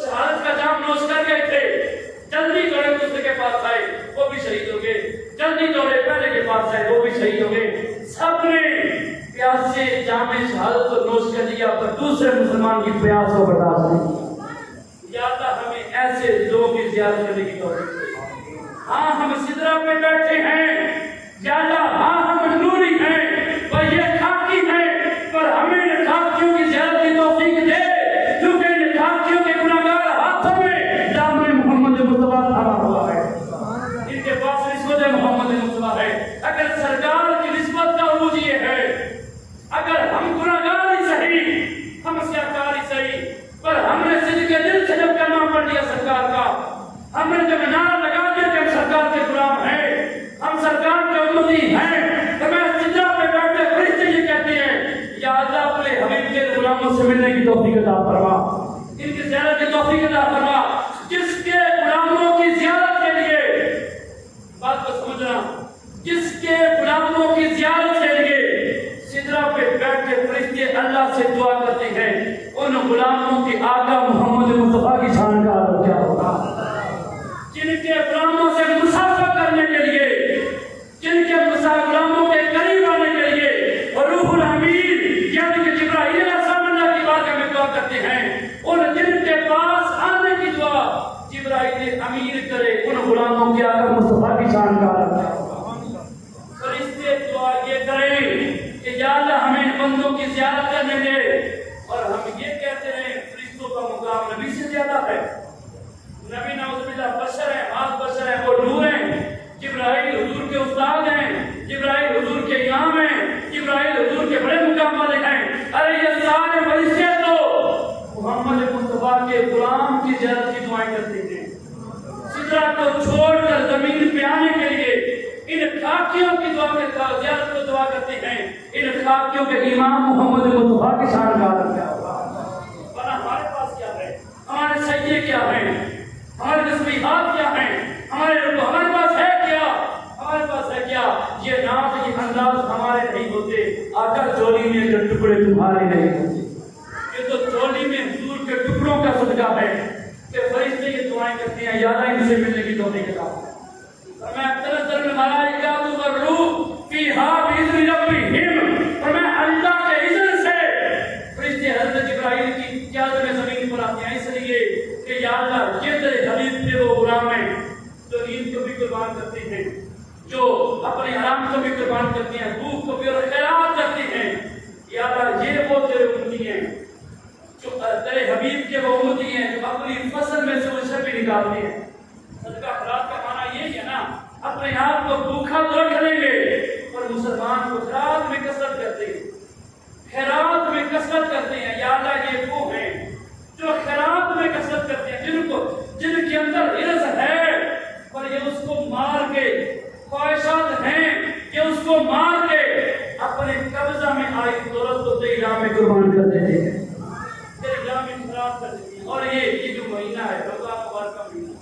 شہادت کا جام نوش کر گئے تھے، جلدی دوڑے دوسرے کے پاس آئے وہ بھی شہید ہو گئے، جلدی دوڑے پہلے کے پاس آئے وہ بھی شہید ہو گئے، سب نے پیاس سے جام شہادت کو نوش کر لیا پر دوسرے مسلمان کی پیاس کو برداشت نہیں کیا۔ یا اللہ ہمیں ایسے لوگوں کی زیارت کرنے کی توفیق دے۔ ہاں ہم سدرہ پہ بیٹھے ہیں، یا اللہ ہاں ہم نوری ہیں اور یہ خاکی ہیں، پر ہمیں ان خاکیوں کی زیارت کی توفیق دے کیونکہ ان خاکیوں کے گناہگار ہاتھوں میں دامن محمد مصطفیٰ تھما ہوا ہے، ان کے پاس نسبت محمد مصطفیٰ ہے۔ اگر سرکار کی نسبت کا عروج یہ ہے، اگر ہم گناہگار ہی صحیح، ہم سیاکار ہی صحیح، پر ہم نے صدق دل سے جب کلمہ پڑھ لیا سرکار کا، ہم نے جب نعرہ لگا دیا کہ ہم سرکار کے غلام ہیں، ہم سرکار کے امتی ہیں، تو میں سجدہ پہ بیٹھے فرشتے یہ کہتے ہیں یا اللہ اپنے حبیب کے غلاموں سے ملنے کی توفیق عطا فرما، ان کی زیارت کی توفیق عطا فرما، جس کے غلاموں کی زیارت کے لیے، بات کو سمجھنا، جس کے غلاموں کی زیارت کے لیے سدرہ پہ بیٹھ کے فرشتے اللہ سے دعا کرتے ہیں، ان غلاموں کے آقا محمد مصطفیٰ کی شان کا عالم کیا ہوگا؟ جن کے غلاموں سے مسافہ کرنے کے لیے، جن کے غلاموں کے قریب آنے کے لیے اور روح الامین یعنی کہ جبرائیل علیہ السلام اللہ کی بارگاہ میں دعا کرتے ہیں، ان جن کے پاس آنے کی دعا جبرائیل امین کرے، ان غلاموں کے آقا مصطفیٰ کی شان کا عالم کیا ہوگا؟ فرشتے دعا یہ کریں کہ یا اللہ ہمیں ان بندوں کی زیارت کرنے دے، اور ہم یہ کہتے رہیں فرشتوں کا مقام نبی سے زیادہ ہے، نبی نعوذ باللہ بشر ہے، آج بشر ہے، وہ نور ہیں، جبرائیل حضور کے استاد ہیں، جبرائیل حضور کے امام ہیں، جبرائیل حضور کے بڑے مقام والے ہیں، ارے یہ سارے فرشتے تو محمد مصطفیٰ کے غلام کی زیارت کی دعائیں کرتے ہیں۔ سدرہ کو چھوڑ کر زمین پہ آنے کے لیے ان خاکیوں کی دعا کے زیارت کو دعا کرتے ہیں، ان خاکیوں کے امام محمد مصطفیٰ کی شان کا عالم کیا ہوگا؟ ورنہ ہمارے پاس کیا ہے؟ ہمارے سجدے کیا ہیں؟ ہمارے تسبیحات کیا ہیں؟ ہمارے پاس ہے کیا؟ ہمارے پاس ہے کیا؟ یہ ناز یہ انداز ہمارے نہیں ہوتے، آقا چولی میں کے ٹکڑے تمہارے نہیں ہوتے، یہ تو چولی میں حضور کے ٹکڑوں کا صدقہ ہے کہ فرشتے یہ دعائیں کرتے ہیں یا اللہ ان سے ملنے کی توفیق عطا فرما۔ میں تنزل الملائکۃ والروح فیہا بإذن ربہم، اور میں اللہ کے اذن سے فرشتے حضرت جبرائیل کی قیادت میں زمین پر آتے ہیں، اس لیے کہ یا اللہ یہ تیرے حبیب کے وہ غلام ہیں جو نیند کو بھی قربان کرتے ہیں، جو اپنے آرام کو بھی قربان کرتے ہیں، بھوک کو بھی اور خیرات کرتے ہیں، یا اللہ یہ وہ تیرے امتی ہیں جو تیرے حبیب کے وہ امتی ہیں جو اپنی فصل میں سے اسے بھی نکالتے ہیں۔ صدقہ خیرات کا معنی یہی ہے نا، اپنے آپ کو بھوکا تو رکھ لیں گے اور مسلمان کو خیرات میں کثرت کرتے ہیں، خیرات میں کثرت کرتے ہیں، یا اللہ یہ وہ ہیں جو خیرات میں کثرت کرتے ہیں، جن کے اندر عرض ہے پر یہ اس کو مار کے، خواہشات ہیں کہ اس کو مار کے اپنے قبضہ میں آئی دولت کو تیری راہ میں قربان کر دیتے ہیں، تیری راہ میں خراب کر دیتے ہیں۔ اور یہ جو مہینہ ہے رمضان مبارک کا مہینہ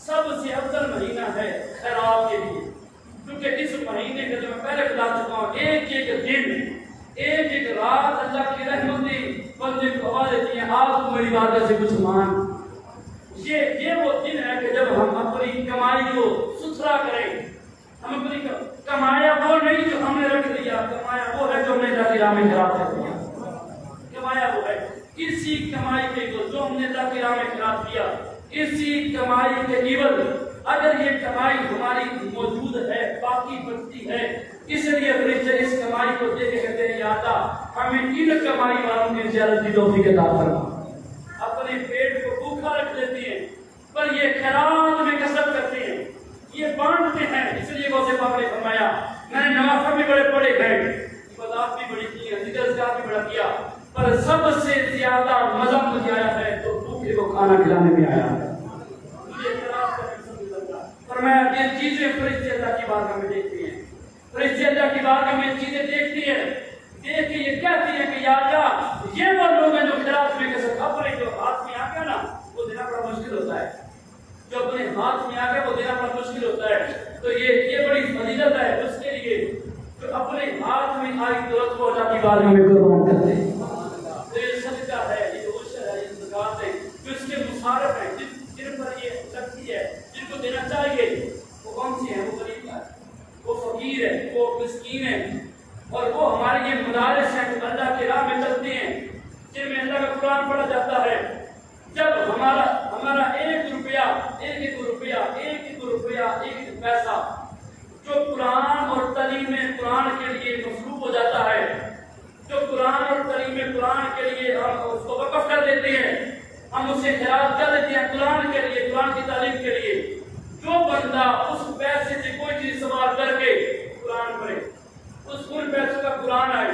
سب سے افضل مہینہ ہے خیرات کے لیے، کیونکہ اس مہینے کا جو میں پہلے بتا چکا ہوں، ایک ایک دن ایک ایک رات اللہ کی رحمتیں بندے کو ہوا دیتی ہیں، آج تو میری بات سے کچھ مان، یہ وہ دن ہے کہ جب ہم اپنی کمائی کو ستھرا کریں، ہم اپنی کمایا وہ نہیں جو ہم نے رکھ دی دیا کمایا وہ ہے جو ہم نے اللہ کی راہ میں خراب کر دیا. کمایا وہ ہے اسی کمائی کے جو ہم نے اللہ کی راہ میں خراب کیا, اسی کمائی کے عوض اگر یہ کمائی ہماری موجود ہے باقی بچتی ہے, اس لیے فرشتے اس کمائی کو دے کے کہتے ہیں یا اللہ ہمیں ان کمائی والوں کی زیارت کی توفیق عطا فرما. اپنے پیٹ کو بھوکا رکھ دیتے ہیں پر یہ خیرات میں کسب کرتے ہیں, یہ بانٹتے ہیں. اس لیے غوث پاک نے فرمایا میں نے نوافل بھی بڑے پڑے ہیں, عبادات بھی بڑی کی ہیں, ذکر اذکار بھی بڑا کیا, پر سب سے زیادہ مزہ مجھے آیا ہے تو بھوکے کو کھانا کھلانے میں آیا ہے. فرمایا یہ چیزیں فرشتے اللہ کی بارگاہ میں دیکھتی ہیں, فرشتے اللہ کی بارگاہ میں چیزیں دیکھتی ہیں, دیکھ کے یہ کہتی ہیں کہ یا اللہ یہ وہ لوگ ہیں جو خیرات میں کسب اپنے جو ہاتھ میں آ گیا نا وہ دینا بڑا مشکل ہوتا ہے, جو اپنے ہاتھ میں آ گیا وہ دینا بڑا مشکل ہوتا ہے. تو یہ بڑی فضیلت ہے اس کے لیے جو اپنے ہاتھ میں آئی دولت کو اللہ کی بارگاہ میں قربان کرتے ہیں. تو یہ صدقہ ہے, یہ عشر ہے, یہ زکات ہے, جو اس کے مصارف ہیں جن پر یہ لگتی ہے, جن کو دینا چاہیے. وہ کون سی ہیں؟ وہ غریب ہے, وہ فقیر ہے, وہ مسکین ہے, اور وہ ہمارے یہ مدارس ہیں جو اللہ کی راہ میں چلتے ہیں, جن میں اللہ کا قرآن پڑھا جاتا ہے. جب ہمارا ایک ایک پیسہ جو قرآن اور تعلیم قرآن کے لیے مصروف ہو جاتا ہے, جو قرآن اور تعلیم قرآن کے لیے ہم اس کو وقف کر دیتے ہیں, ہم اسے خیرات کر دیتے ہیں قرآن کے لیے, قرآن کی تعلیم کے لیے. جو بندہ اس پیسے سے کوئی چیز استعمال کر کے قرآن پڑھے, ان پیسوں کا قرآن آئے,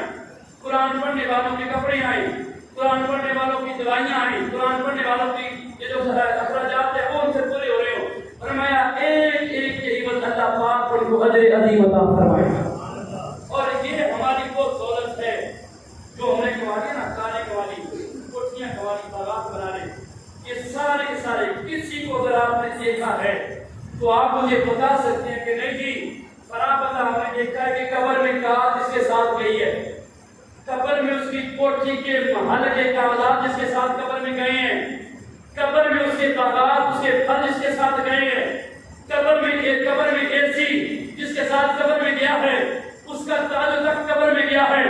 قرآن پڑھنے والوں کے کپڑے آئیں, قرآن پڑھنے والوں کی دوائیاں آئیں, قرآن پڑھنے والوں کی یہ جو اخراجات ہیں وہ ان سے پورے ہو رہے ہوں, فرمایا ایک ایک کی عبادت اللہ پاک ان کو اجر عظیم عطا فرمائے. اور یہ ہماری وہ دولت ہے جو ہم نے کمائی نا, کانے کمائی, کوٹیاں کمائی, باغات بنانے, یہ سارے کے سارے کسی کو اگر آپ نے دیکھا ہے تو آپ مجھے بتا سکتے ہیں کہ نہیں جی برابر ہم نے دیکھا ہے کہ قبر میں کہا جس کے ساتھ گئی ہے, قبر میں اس کی کوٹھی کے محل کے کاغذات جس کے ساتھ قبر میں گئے ہیں, قبر میں اس کے باغات اس کے پھل جس کے ساتھ گئے ہیں, قبر میں اے سی جس کے ساتھ قبر میں گیا ہے, اس کا تاج و تخت قبر میں گیا ہے.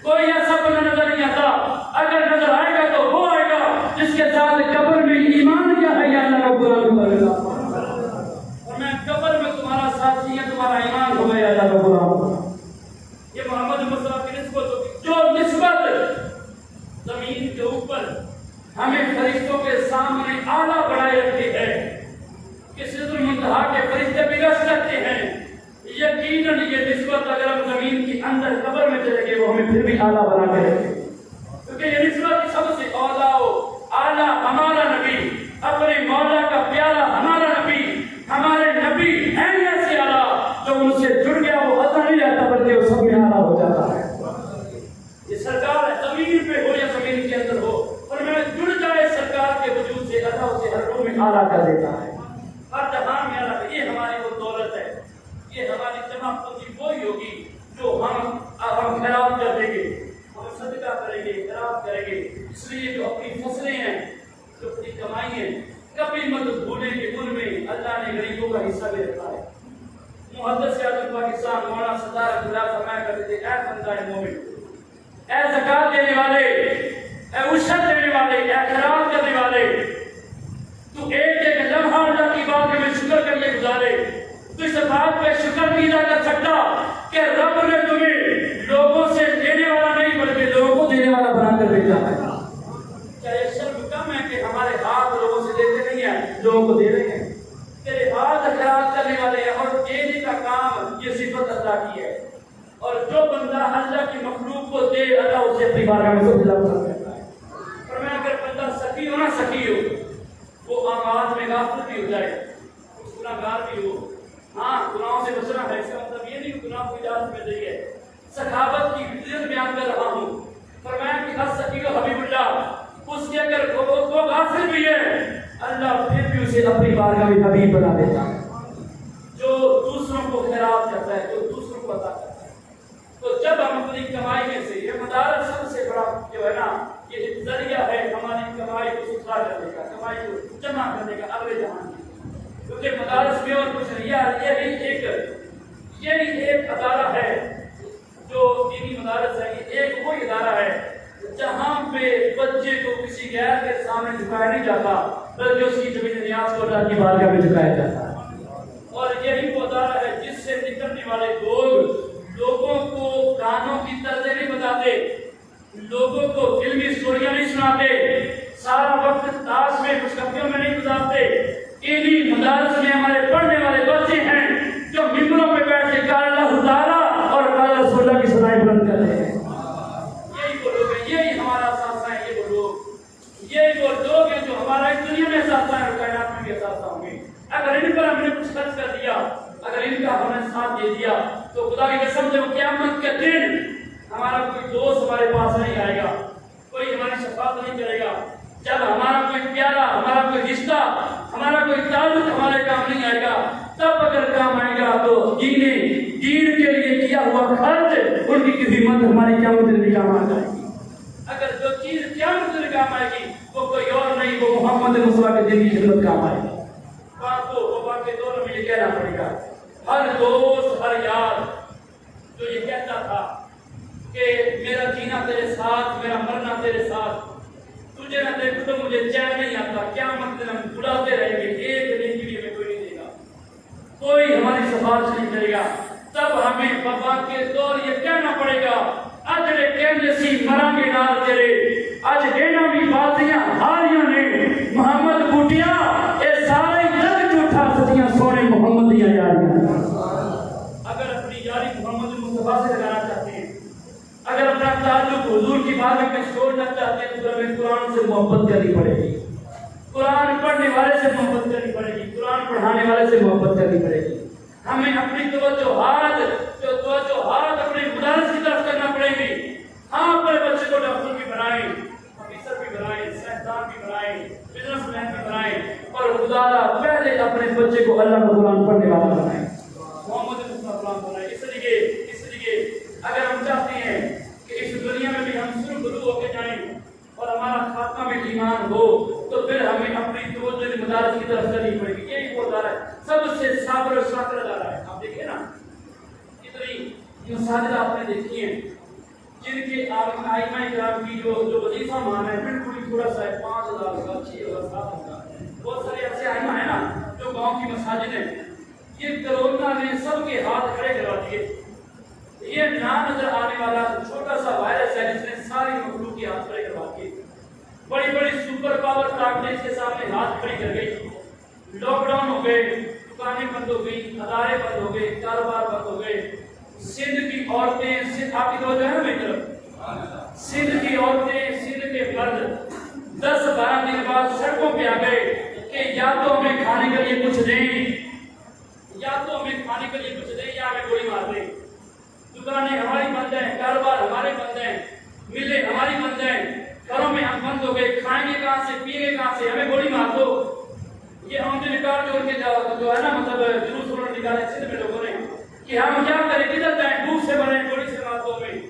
کوئی ایسا بندہ نظر نہیں آتا, اگر نظر آئے گا تو وہ آئے گا جس کے ساتھ قبر میں ایمان کیا ہے یا اللہ رب العالمین. اور میں قبر میں تمہارا ساتھی ہے, تمہارا ایمان ہو گیا اللہ رب العالمین. یہ محمد مصطفیٰ کی نسبت ہوتی, جو نسبت زمین کے اوپر ہمیں فرشتوں کے سامنے اعلیٰ بنائے رکھتی ہے کہ سدرۃ المنتہا کے فرشتے بگڑ سکتے ہیں. یقیناً یہ نسبت اگر ہم زمین کے اندر قبر میں چلے گئے وہ ہمیں پھر بھی اعلیٰ بنا کے رکھے, کیونکہ یہ نسبت سب سے اعلیٰ ہمارا نبی, اپنے مولا کا پیارا ہمارا نبی, ہمارے نبی ہیں ایسے اعلیٰ جو ان سے جڑ گیا وہ عطا نہیں رہتا بلکہ وہ سب میں اعلیٰ ہو جاتا ہے. یہ سرکار زمین پہ ہو یا زمین کے اندر ہو, اور میں جڑ جائے سرکار کے وجود سے اللہ اسے ہر روح میں اعلیٰ کر دیتا ہے, ہر جہان میں اعلیٰ. یہ ہماری وہ دولت ہے, یہ ہماری جمع پوچی وہی ہوگی جو ہم خیرات کر دیں گے, ہم صدقہ کریں گے, خیرات کریں گے. اس لیے جو اپنی فصلیں ہیں, جو اپنی کمائی ہیں, کبھی مت بھولیں کہ ان میں اللہ نے غریبوں کا حصہ بھی رکھا ہے. محدث اعظم پاکستان مولانا ستار اللہ فرمایا کرتے تھے, اے بندہ مومن, اے زکات دینے والے, اے عشر دینے والے, اے خیرات کرنے والے, تو ایک ایک لمحہ اللہ کی بات میں شکر کر کے گزارے. تو اس بات پہ شکر نہیں ادا کر سکتا کہ رب نے تمہیں لوگوں سے دینے والا نہیں بلکہ لوگوں کو دینے والا بنا کر بھیجا ہے. کیا یہ شرم کم ہے کہ ہمارے ہاتھ لوگوں سے دیتے نہیں ہیں, لوگوں کو دے رہے ہیں. تیرے ہاتھ خیرات کرنے والے ہیں اور دینے کا کام یہ صفت اللہ کی ہے. اور جو بندہ اللہ کی مخلوق کو دے اللہ اسے اپنی بارگاہ میں سب دلا پسند کرتا ہے. اور میں اگر بندہ سخی ہو نہ سخی ہو, وہ آغاز میں غافل بھی ہو جائے, گناہگار بھی ہو, ہاں گناہوں سے بچنا ہے, اس کا مطلب یہ نہیں کہ گناہ کو اجازت مل رہی ہے. سخاوت کی فضیلت بیان کر رہا ہوں. فرمایا کہ السخی حبیب اللہ, اس کے اگر وہ غافل بھی ہے اللہ پھر بھی اسے اپنی بارگاہ میں حبیب بنا دیتا ہے. جو دوسروں کو خیرات کرتا ہے, جو دوسروں کو عطا کرتا ہے. تو جب ہم اپنی کمائی میں سے, یہ مدارس سب سے بڑا جو ہے نا یہ ذریعہ ہے ہماری کمائی کو ستھرا کرنے کا, کمائی کو جمع کرنے کا اگلے جہان میں, کیونکہ مدارس میں اور کچھ نہیں. یہی ایک ادارہ ہے جو جاتا بلکہ اس کی زمین نیاز کو اللہ کی بارگاہ میں جھکایا جاتا ہے۔ اور یہی وہ ادارہ ہے جس سے نکلنے والے لوگوں کو کہانیوں کی طرزیں نہیں بتاتے، لوگوں کو فلمی سٹوریاں نہیں سناتے، سارا وقت تاش میں خوشخبریوں میں نہیں گزارتے۔ انہی مدارس میں ہمارے پڑھنے والے بچے ہیں جو ممبروں پہ بیٹھ کے قال اللہ تعالیٰ اور قال رسول اللہ کی صدائیں بلند کرتے ہیں۔ یہی وہ لوگ ہیں، یہی ہمارا اثاثہ ہے، یہی وہ لوگ ہیں جو ہمارا اس دنیا میں اثاثہ ہے اور کائنات میں بھی اثاثہ ہوں گے۔ اگر ان پر ہم نے کچھ خرچ کر دیا، اگر ان کا ہم نے ساتھ دے دیا تو خدا کی قسم سے قیامت کے دن ہمارا کوئی دوست ہمارے پاس نہیں آئے گا، کوئی ہماری شفاعت نہیں کرے گا۔ جب ہمارا کوئی پیارا، ہمارا کوئی رشتہ، ہمارا کوئی تعلق ہمارے کام نہیں آئے گا، تب اگر کام آئے گا تو دین کے لیے کیا ہوا خرچ، ان کی خدمت ہماری قیامت میں کام آ جائے گی۔ اگر جو چیز قیامت میں کام آئے گی وہ کوئی اور نہیں، وہ محمد مصطفیٰ کے دین کی خدمت کام آئے گی۔ وفا کے دور میں یہ کہنا پڑے گا، ہر دوست، ہر یار جو یہ کہتا تھا کہ میرا جینا تیرے ساتھ، میرا مرنا تیرے ساتھ، تجھے نہ دیکھو تو مجھے چین نہیں آتا، قیامت دن ہم بلاتے رہیں گے، ایک دن کے لیے ہمیں کوئی نہیں دے گا، کوئی ہماری سفارش نہیں کرے گا۔ تب ہمیں وفا کے دور یہ کہنا پڑے گا، اجڑے کہنے سی مرا کے نال تیرے، اج دینا بھی بازیاں ہاریاں نے، محمد بوٹیا اے سارے جگ جھوٹا سچیاں سونے محمد دیا یاریاں۔ اگر اپنی یاری محمد مصطفیٰ سے لگانا چاہتے ہیں، اگر اپنا تعلق حضور کی بارگاہ میں چھوڑنا چاہتے ہیں تو ہمیں قرآن سے محبت کرنی پڑے گی، قرآن پڑھنے والے سے محبت کرنی پڑے گی، قرآن پڑھانے والے سے محبت کرنی پڑے گی۔ ہمیں اپنی توجہات اپنے مدارس کی طرف کرنا پڑے گی۔ ہاں اپنے بچے کو ڈاکٹر بھی بنائیں، آفیسر بھی بنائیں، سائنسدان بھی بنائیں، بزنس مین بھی بنائیں، اور خدا پہلے اپنے بچے کو اللہ کا قرآن پڑھنے والا بنائیں، محمد مصطفیٰ قرآن بنائیں۔ اس لیے اگر ہم چاہتے ہیں کہ اس دنیا میں بھی ہم سر بلو ہو کے جائیں اور ہمارا خاتمہ میں ایمان ہو تو پھر ہمیں اپنی توجہ مدارس کی طرف کرنی پڑے گی۔ یہی وہ ادارہ ہے، سب سے صابر و شاکر ادارہ ہے۔ آپ دیکھیں نا کتنی مساجد آپ نے دیکھی ہیں جن کے ائمہ کرام کی جو وظیفہ مان ہے بالکل تھوڑا سا ہے، 5,000 کا، 6,000، 7,000۔ بہت سارے ایسے ائمہ ہیں نا جو گاؤں کی مساجد ہیں، یہ کرونا نے سب کے ہاتھ کھڑے کروا دیے۔ یہ نہ نظر آنے والا چھوٹا سا وائرس ہے جس نے ساری مخلوق کے ہاتھ کھڑے کروا دیے۔ بڑی بڑی سپر پاور طاقتیں اس کے سامنے ہاتھ کھڑی کر گئی۔ لاک ڈاؤن ہو گئے، دکانیں بند ہو گئی، ادارے بند ہو گئے، کاروبار بند ہو گئے۔ سندھ کی عورتیں، آپ کی توجہ ہے میری طرف، سندھ کی عورتیں، سندھ کے مرد 10-12 دن بعد سڑکوں پہ آ گئے کہ یا تو ہمیں کھانے کے لیے کچھ دیں، یا ہمیں گولی مار دیں۔ دکانیں ہماری بند ہیں، کاروبار ہمارے بند ہیں، ملیں ہماری بند ہیں، گھروں میں ہم بند ہو گئے، کھائیں گے کہاں سے، پیئیں گے کہاں سے، ہمیں گولی مار دو۔ یہ ہم نے نکال جو ان کے جو ہے نا مطلب جلوس انہوں نے نکالے سندھ میں لوگوں نے کہ ہم کیا کریں، کدھر جائیں، بھوک سے مریں، گولی سے مار دو ہمیں،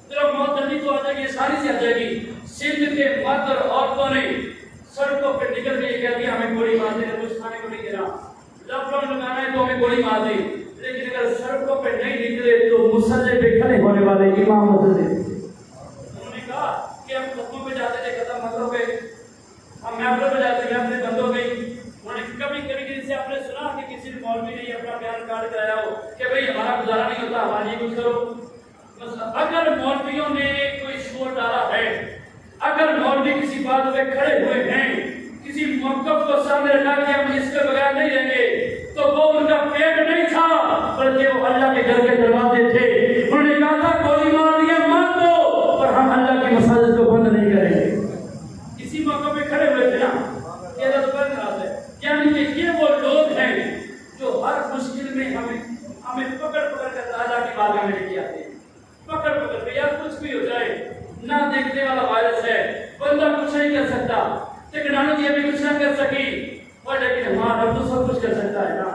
چلو موت جلدی تو آ جائے گی، آسانی سے آ جائے گی۔ سندھ کے مرد اور عورتوں نے سڑکوں پہ نکل کے یہ کہہ دیا ہمیں گولی مار دیں، کچھ کھانے کو نہیں دینا، لاک ڈاؤن لگانا ہے تو ہمیں گولی مار دیں۔ لیکن اگر سڑکوں پہ نہیں نکلے تو مسلح پہ کھڑے ہونے والے امام مسجد انہوں نے کہا کہ ہم خطبوں پہ جاتے تھے، ختم مطلب پہ ہم محفلوں پہ جاتے تھے، محفلیں بند ہو گئی۔ انہوں نے کبھی کسی سے آپ نے سنا کہ کسی نے مولوی نے اپنا بیان کارڈ کرایا ہو کہ بھئی ہمارا گزارا نہیں ہوتا، ہمارے کچھ کرو۔ اگر مولویوں نے کوئی شور ڈالا ہے، اگر مولوی کسی بات پہ کھڑے ہوئے ہیں، کسی موقف کو سامنے رکھا کہ ہم اس کے بغیر نہیں رہیں گے، تو وہ ان کا پیٹ نہیں تھا بلکہ وہ اللہ کے گھر کے دروازے تھے۔ انہوں نے کہا تھا گولی مار دیا مار دو اور ہم اللہ کی مساجد کو بند نہیں کریں گے۔ اسی موقع پہ کھڑے ہوئے تھے نا، یہ رد پر ناز ہے، یعنی کہ یہ وہ لوگ ہیں جو ہر مشکل میں ہمیں پکڑ کر اللہ کی بارگاہ میں لے کے آتے ہیں، پکڑ کے یار کچھ بھی ہو جائے، نہ دیکھنے والا وائرس ہے، بندہ کچھ نہیں کر سکتا، ٹیکنالوجی ابھی کچھ نہ کر سکی، اور لیکن ہمارا رب تو سب کچھ کر سکتا ہے نا۔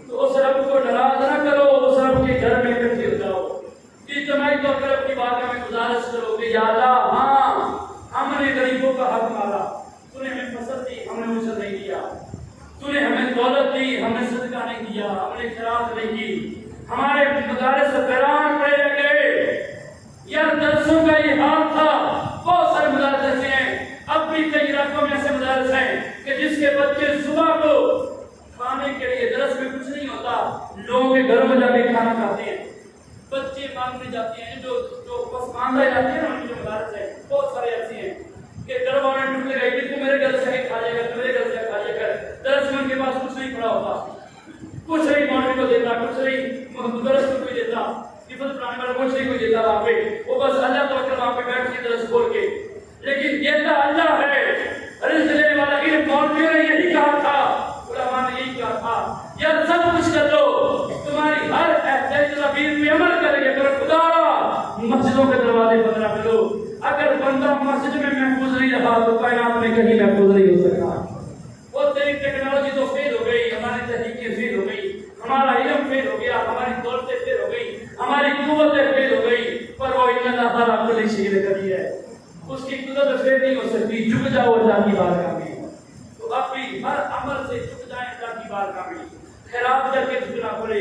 تو اس رب کو ناراض نہ کرو، اس رب کے گھر میں اکٹھے ہو جاؤ، اجتماعی طور پر اپنی بارگاہ میں گزارش کرو کہ یا اللہ ہاں ہم نے غریبوں کا حق مارا، تو نے ہمیں فصل دی، ہم نے عشر نہیں دیا، تو نے ہمیں دولت دی، ہم نے صدقہ نہیں دیا، ہم نے خیرات نہیں کی، ہمارے مدارس ویران پڑے رہ گئے۔ یار درسوں کا یہ حال تھا، بہت سارے مدارس ایسے ہیں، اب بھی کئی علاقوں میں ایسے مدارس ہیں کے بچے صبح کو کھانے کے لیے درس میں کچھ نہیں ہوتا، لوگوں کے گھروں میں جا کے کھانا کھاتے ہیں، بچے مانگنے جاتے ہیں، جو پسماندہ جاتے ہیں نا ان کے مدارس ہے، بہت سارے ایسے ہیں کہ گھر والے ٹوٹے گئے کہ تو میرے گھر سے کھا جائے گا، میرے گھر سے کھا جائے گا، درس میں ان کے پاس کچھ نہیں پڑا ہوتا، کچھ نہیں مولوی کو دیتا، کچھ نہیں درس کو کوئی دیتا، حفظ پڑھانے والا کچھ نہیں کوئی دیتا وہاں پہ، وہ بس اللہ توکل وہاں پہ بیٹھ کے درس کھول کے، لیکن دیتا اللہ ہے، رزق دینے والا ان مولویوں نے یہی کہا تھا، علماء نے یہی کہا تھا، یا سب کچھ کر لو، تمہاری ہر تدبیر پہ عمل کریں گے، پر خدا مسجدوں کے دروازے بند رکھ لو، اگر بندہ مسجد میں محفوظ نہیں رہا تو کائنات میں کہیں محفوظ نہیں ہو سکتا۔ وہ تیری ٹیکنالوجی تو فیل ہو گئی، ہماری تحقیقیں فیل ہو گئی، ہمارا علم فیل ہو گیا، ہماری دولتیں فیل ہو گئی، ہماری قوتیں فیل ہو گئی، پر وہ اللہ تعالیٰ کل شیء قدیر ہے، اس کی قدرت فیل نہیں ہو سکتی۔ جھک جاؤ اللہ کی بارگاہ میں، تو اپنی ہر عمل سے جھک جائیں اللہ کی بارگاہ میں، خیرات کر کے جھکنا پڑے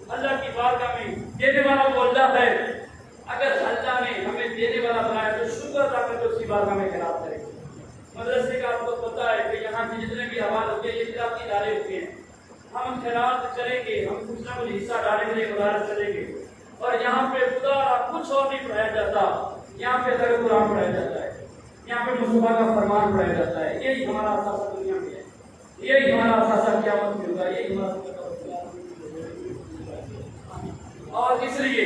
اللہ کی بارگاہ میں۔ دینے والا وہ اللہ ہے، اگر اللہ نے ہمیں دینے والا بنایا تو شکر ادا کر کے اس کی بارگاہ میں خیرات کریں۔ مدرسے کا آپ کو پتہ ہے کہ یہاں کے جتنے بھی حوال ہوتے ہیں یہ خیراتی ادارے ہوتے ہیں، ہم خیرات کریں گے، ہم کچھ نہ کچھ حصہ ڈالیں گے، مدارس کریں گے، اور یہاں پہ خدا کچھ اور نہیں پڑھایا جاتا، یہاں پہ درس قرآن پڑھایا جاتا ہے، یہاں پہ مصطفیٰ کا فرمان پڑھایا جاتا ہے، یہی ہمارا اثاثہ دنیا میں ہے، یہی ہمارا اثاثہ قیامت میں ہوگا، یہی ہمارا اور اس لیے